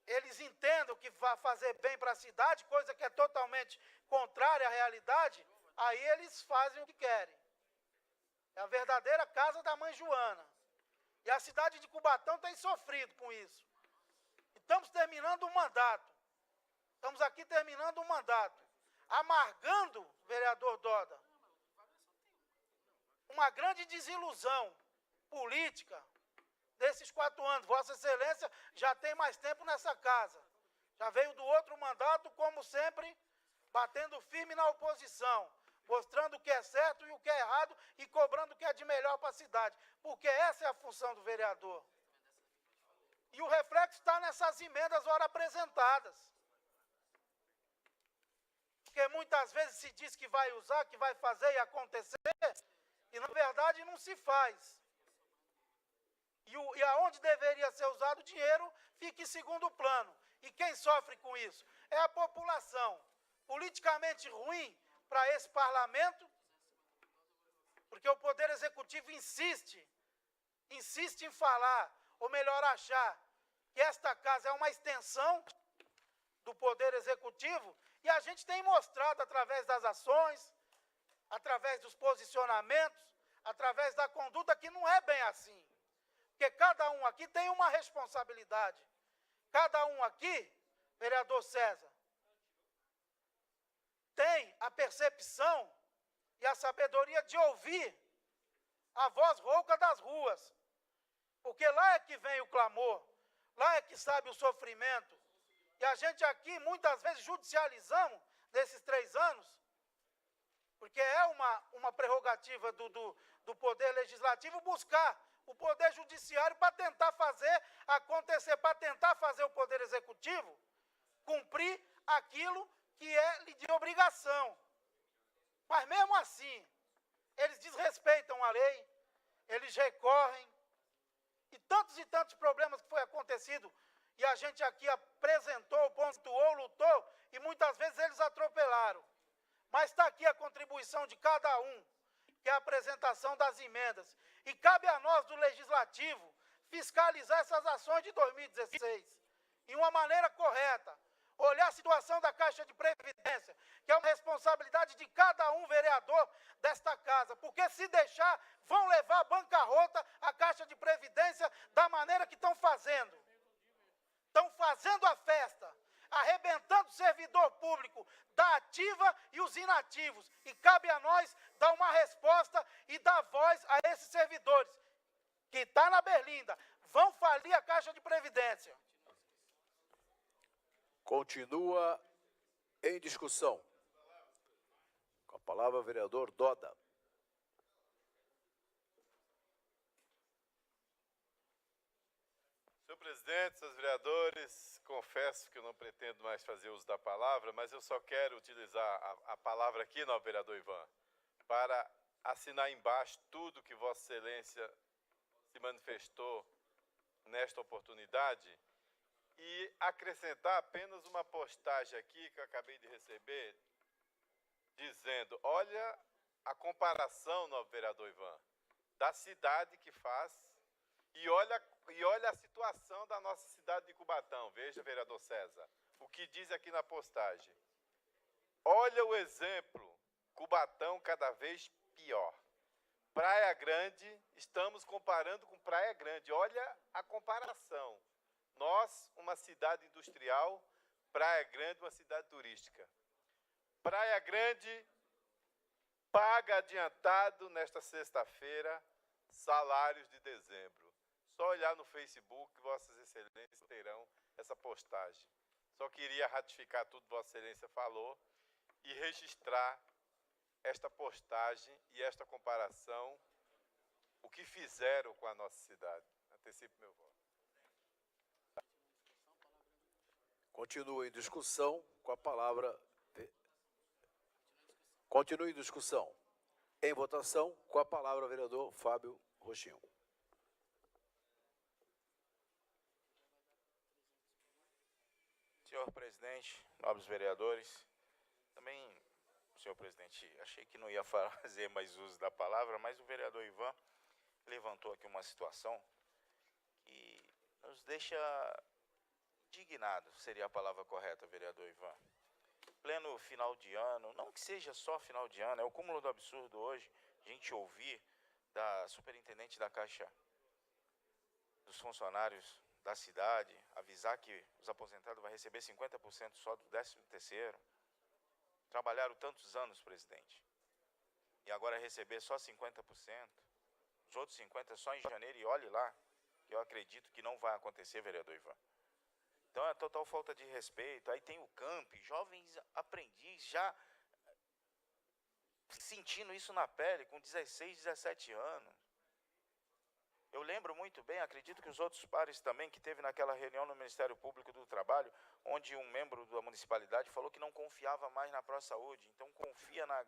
eles entendam que vai fazer bem para a cidade, coisa que é totalmente contrária à realidade, aí eles fazem o que querem. É a verdadeira casa da mãe Joana. E a cidade de Cubatão tem sofrido com isso. Estamos terminando o mandato. Estamos aqui terminando o mandato. Amargando, vereador Doda, uma grande desilusão política desses 4 anos. Vossa Excelência já tem mais tempo nessa casa. Já veio do outro mandato, como sempre, batendo firme na oposição, mostrando o que é certo e o que é errado e cobrando o que é de melhor para a cidade. Porque essa é a função do vereador. E o reflexo está nessas emendas ora apresentadas. Porque muitas vezes se diz que vai usar, que vai fazer e acontecer, e na verdade não se faz. E aonde deveria ser usado o dinheiro fica em segundo plano. E quem sofre com isso? É a população. Politicamente ruim para esse parlamento, porque o Poder Executivo insiste em falar, ou melhor achar, que esta casa é uma extensão do Poder Executivo, e a gente tem mostrado através das ações, através dos posicionamentos, através da conduta, que não é bem assim. Porque cada um aqui tem uma responsabilidade. Cada um aqui, vereador César, tem a percepção e a sabedoria de ouvir a voz rouca das ruas. Porque lá é que vem o clamor, lá é que sabe o sofrimento. E a gente aqui, muitas vezes, judicializamos nesses 3 anos, porque é uma prerrogativa do Poder Legislativo buscar o Poder Judiciário para tentar fazer acontecer, para tentar fazer o Poder Executivo cumprir aquilo que é de obrigação. Mas mesmo assim, eles desrespeitam a lei, eles recorrem, e tantos problemas que foi acontecido, e a gente aqui apresentou, pontuou, lutou, e muitas vezes eles atropelaram. Mas está aqui a contribuição de cada um, que é a apresentação das emendas. E cabe a nós, do Legislativo, fiscalizar essas ações de 2016 de uma maneira correta. Olhar a situação da Caixa de Previdência, que é uma responsabilidade de cada um vereador desta casa, porque se deixar, vão levar à bancarrota a Caixa de Previdência da maneira que estão fazendo. Estão fazendo a festa, arrebentando o servidor público da ativa e os inativos. E cabe a nós dar uma resposta e dar voz a esses servidores, que está na berlinda, vão falir a Caixa de Previdência. Continua em discussão. Com a palavra, o vereador Doda. Senhor presidente, senhores vereadores, confesso que eu não pretendo mais fazer uso da palavra, mas eu só quero utilizar a palavra aqui, não, vereador Ivan, para assinar embaixo tudo que Vossa Excelência se manifestou nesta oportunidade e acrescentar apenas uma postagem aqui que eu acabei de receber, dizendo, olha a comparação, novo vereador Ivan, da cidade que faz e olha a situação da nossa cidade de Cubatão. Veja, vereador César, o que diz aqui na postagem. Olha o exemplo, Cubatão cada vez pior. Praia Grande, estamos comparando com Praia Grande, olha a comparação. Nós, uma cidade industrial, Praia Grande, uma cidade turística. Praia Grande paga adiantado nesta sexta-feira salários de dezembro. Só olhar no Facebook que Vossas Excelências terão essa postagem. Só queria ratificar tudo que Vossa Excelência falou e registrar esta postagem e esta comparação, o que fizeram com a nossa cidade. Antecipo meu voto. Continua em discussão com a palavra. Continua em discussão. Em votação, com a palavra, o vereador Fábio Rochinho. Senhor presidente, nobres vereadores, também, senhor presidente, achei que não ia fazer mais uso da palavra, mas o vereador Ivan levantou aqui uma situação que nos deixa indignado, seria a palavra correta, vereador Ivan. Pleno final de ano, não que seja só final de ano, é o cúmulo do absurdo hoje, a gente ouvir da superintendente da Caixa dos funcionários da cidade, avisar que os aposentados vão receber 50% só do 13º. Trabalharam tantos anos, presidente, e agora receber só 50%, os outros 50% só em janeiro, e olhe lá, que eu acredito que não vai acontecer, vereador Ivan. Então é total falta de respeito. Aí tem o camp, jovens aprendizes já sentindo isso na pele, com 16, 17 anos. Eu lembro muito bem, acredito que os outros pares também, que teve naquela reunião no Ministério Público do Trabalho, onde um membro da municipalidade falou que não confiava mais na ProSaúde, então confia na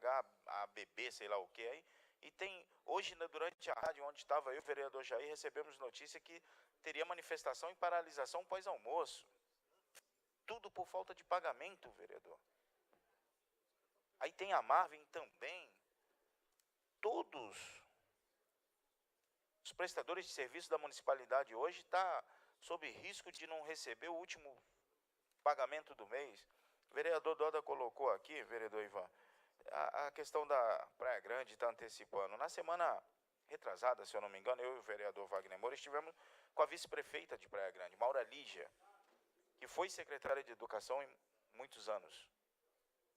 HABB, sei lá o que aí. E tem, hoje, durante a rádio onde estava eu e o vereador Jair, recebemos notícia que teria manifestação e paralisação pós-almoço. Tudo por falta de pagamento, vereador. Aí tem a Marvin também. Todos os prestadores de serviço da municipalidade hoje estão sob risco de não receber o último pagamento do mês. O vereador Doda colocou aqui, vereador Ivan, a questão da Praia Grande está antecipando. Na semana retrasada, se eu não me engano, eu e o vereador Wagner Moura estivemos com a vice-prefeita de Praia Grande, Maura Lígia, que foi secretária de Educação em muitos anos,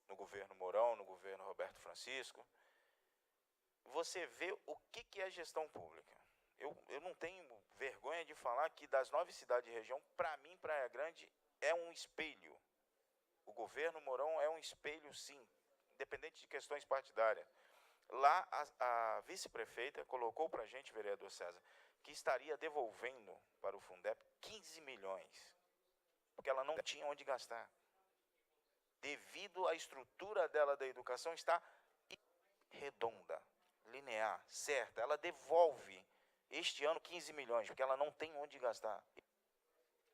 no governo Mourão, no governo Roberto Francisco. Você vê o que é gestão pública. Eu não tenho vergonha de falar que das 9 cidades de região, para mim, Praia Grande é um espelho. O governo Mourão é um espelho, sim, independente de questões partidárias. Lá, a vice-prefeita colocou para a gente, vereador César, que estaria devolvendo para o Fundeb 15 milhões, porque ela não tinha onde gastar. Devido à estrutura dela da educação, está redonda, linear, certa. Ela devolve este ano 15 milhões, porque ela não tem onde gastar.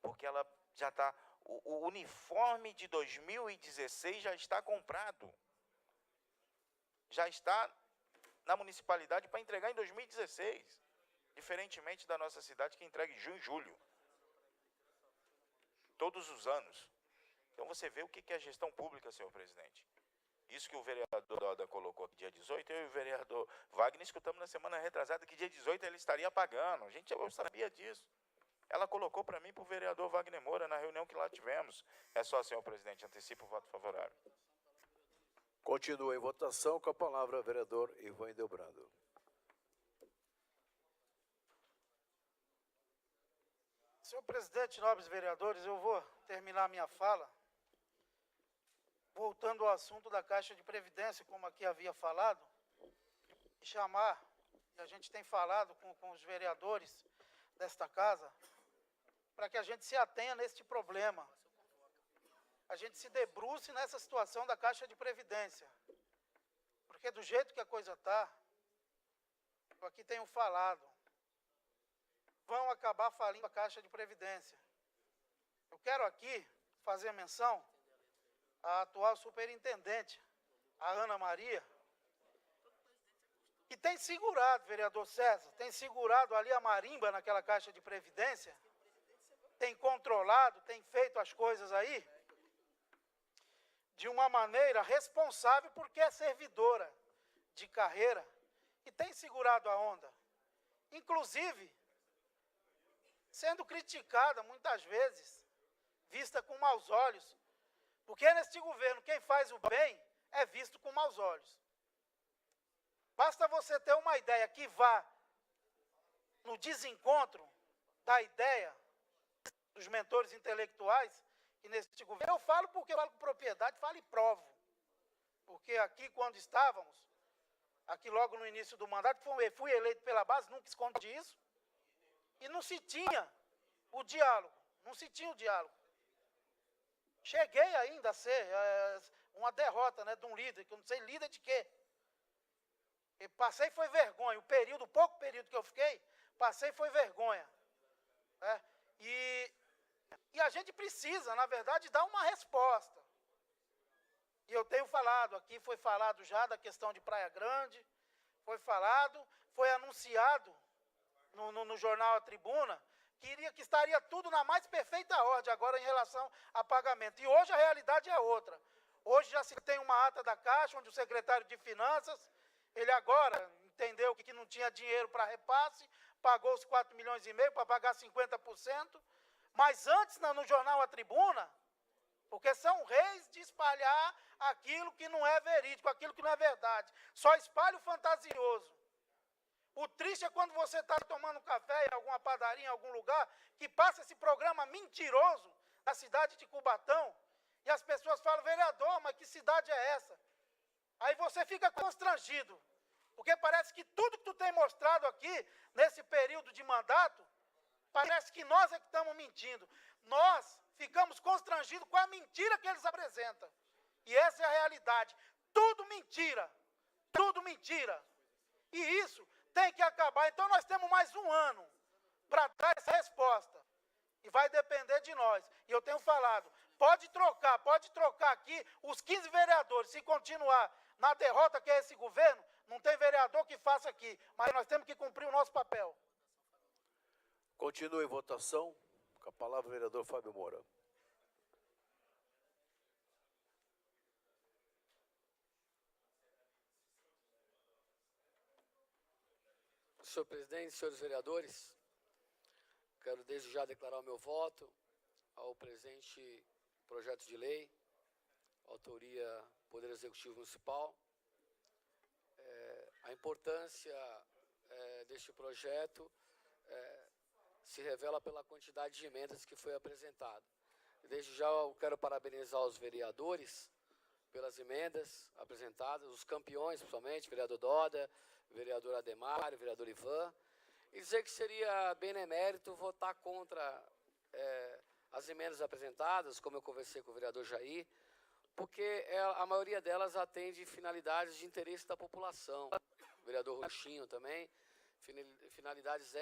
Porque ela já está... O uniforme de 2016 já está comprado. já está na municipalidade para entregar em 2016, diferentemente da nossa cidade que entrega em junho e julho, todos os anos. Então você vê o que é gestão pública, senhor presidente. Isso que o vereador Doda colocou dia 18, eu e o vereador Wagner escutamos na semana retrasada que dia 18 ele estaria pagando. Eu sabia disso. Ela colocou para mim, para o vereador Wagner Moura, na reunião que lá tivemos. É só, senhor presidente, antecipo o voto favorável. Continua em votação com a palavra o vereador Ivan Delbrando. Senhor presidente, nobres vereadores, eu vou terminar minha fala voltando ao assunto da Caixa de Previdência, como aqui havia falado, e chamar, e a gente tem falado com os vereadores desta casa, para que a gente se atenha neste problema. A gente se debruce nessa situação da Caixa de Previdência. Porque do jeito que a coisa está, eu aqui tenho falado, vão acabar falindo a Caixa de Previdência. Eu quero aqui fazer menção à atual superintendente, a Ana Maria, que tem segurado, vereador César, tem segurado ali a marimba naquela Caixa de Previdência, tem controlado, tem feito as coisas aí de uma maneira responsável, porque é servidora de carreira e tem segurado a onda. Inclusive, sendo criticada muitas vezes, vista com maus olhos, porque neste governo quem faz o bem é visto com maus olhos. Basta você ter uma ideia que vá no desencontro da ideia dos mentores intelectuais, que neste governo, eu falo porque eu falo com propriedade, falo e provo. Porque aqui quando estávamos, aqui logo no início do mandato, fui eleito pela base, nunca escondi isso, e não se tinha o diálogo, não se tinha o diálogo. Cheguei ainda a ser uma derrota, né, de um líder, que eu não sei líder de quê. E passei foi vergonha, o pouco período que eu fiquei, passei foi vergonha. Né? E a gente precisa, na verdade, dar uma resposta. E eu tenho falado, aqui foi falado já da questão de Praia Grande, foi anunciado no jornal A Tribuna, que estaria tudo na mais perfeita ordem agora em relação a pagamento. E hoje a realidade é outra. Hoje já se tem uma ata da Caixa, onde o secretário de Finanças, ele agora entendeu que não tinha dinheiro para repasse, pagou os 4,5 milhões para pagar 50%, mas antes no jornal A Tribuna, porque são reis de espalhar aquilo que não é verídico, aquilo que não é verdade. Só espalha o fantasioso. O triste é quando você está tomando café em alguma padaria, em algum lugar, que passa esse programa mentiroso da cidade de Cubatão, e as pessoas falam, vereador, mas que cidade é essa? Aí você fica constrangido, porque parece que tudo que tu tem mostrado aqui, nesse período de mandato, parece que nós é que estamos mentindo. Nós ficamos constrangidos com a mentira que eles apresentam. E essa é a realidade. Tudo mentira. Tudo mentira. E isso tem que acabar. Então nós temos mais um ano para dar essa resposta. E vai depender de nós. E eu tenho falado, pode trocar aqui os 15 vereadores. Se continuar na derrota que é esse governo, não tem vereador que faça aqui. Mas nós temos que cumprir o nosso papel. Continua em votação com a palavra o vereador Fábio Moura. Senhor presidente, senhores vereadores, quero desde já declarar o meu voto ao presente projeto de lei, autoria Poder Executivo Municipal. A importância deste projeto se revela pela quantidade de emendas que foi apresentada. Desde já eu quero parabenizar os vereadores pelas emendas apresentadas, os campeões principalmente, vereador Doda, vereador Ademário, vereador Ivan, e dizer que seria benemérito votar contra as emendas apresentadas, como eu conversei com o vereador Jair, porque a maioria delas atende finalidades de interesse da população. O vereador Ruxinho também, finalidades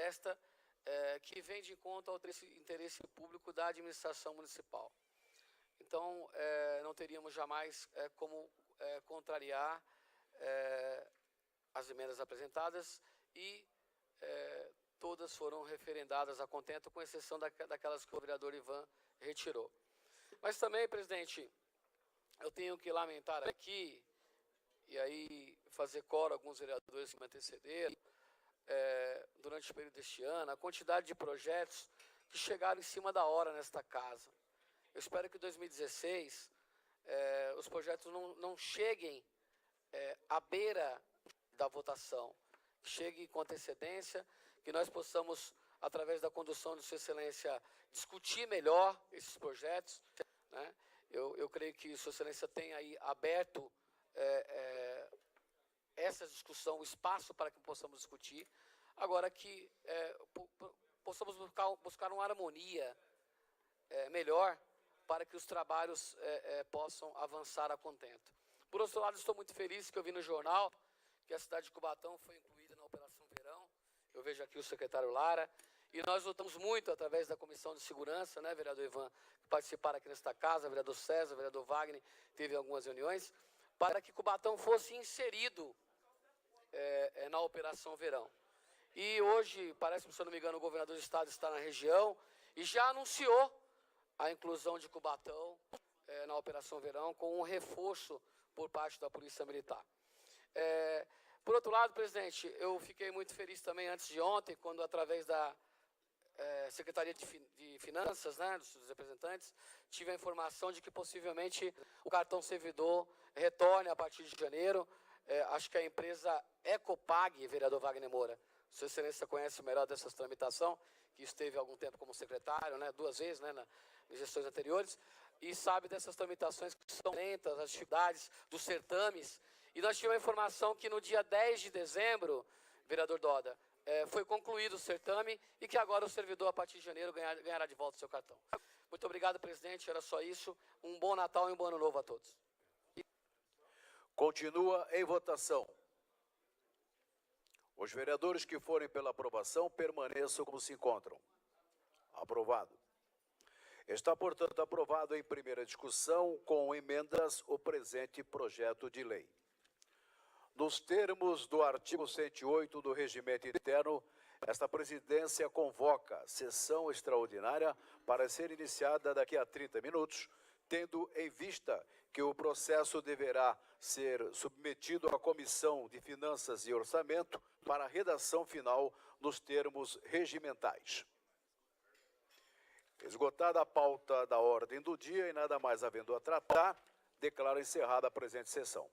que vem de encontro ao interesse público da administração municipal. Então, não teríamos jamais como contrariar as emendas apresentadas e todas foram referendadas a contento, com exceção daquelas que o vereador Ivan retirou. Mas também, presidente, eu tenho que lamentar aqui, e aí fazer coro a alguns vereadores que me antecederam, durante o período deste ano, a quantidade de projetos que chegaram em cima da hora nesta casa. Eu espero que em 2016 os projetos não cheguem à beira da votação, que cheguem com antecedência, que nós possamos, através da condução de Sua Excelência, discutir melhor esses projetos, né? Eu creio que Sua Excelência tem aí aberto essa discussão, o espaço para que possamos discutir. Agora que possamos buscar uma harmonia melhor para que os trabalhos possam avançar a contento. Por outro lado, estou muito feliz que eu vi no jornal que a cidade de Cubatão foi incluída na Operação Verão. Eu vejo aqui o secretário Lara. E nós lutamos muito, através da Comissão de Segurança, né, vereador Ivan, que participaram aqui nesta casa, vereador César, vereador Wagner, teve algumas reuniões, para que Cubatão fosse inserido na Operação Verão. E hoje, parece, se eu não me engano, o governador do estado está na região e já anunciou a inclusão de Cubatão na Operação Verão, com um reforço por parte da Polícia Militar. Por outro lado, presidente, eu fiquei muito feliz também antes de ontem, quando, através da Secretaria de Finanças, né, dos representantes, tive a informação de que possivelmente o cartão servidor retorne a partir de janeiro. Acho que a empresa Ecopag, vereador Wagner Moura, Sua Excelência conhece melhor dessa tramitação, que esteve há algum tempo como secretário, né, 2 vezes, né, nas gestões anteriores, e sabe dessas tramitações que são lentas, as dificuldades dos certames. E nós tivemos a informação que no dia 10 de dezembro, vereador Doda, foi concluído o certame e que agora o servidor, a partir de janeiro, ganhará de volta o seu cartão. Muito obrigado, presidente. Era só isso. Um bom Natal e um bom Ano Novo a todos. Continua em votação. Os vereadores que forem pela aprovação permaneçam como se encontram. Aprovado. Está, portanto, aprovado em primeira discussão, com emendas, o presente projeto de lei. Nos termos do artigo 108 do Regimento Interno, esta presidência convoca sessão extraordinária para ser iniciada daqui a 30 minutos, tendo em vista que o processo deverá ser submetido à Comissão de Finanças e Orçamento para a redação final nos termos regimentais. Esgotada a pauta da ordem do dia e nada mais havendo a tratar, declaro encerrada a presente sessão.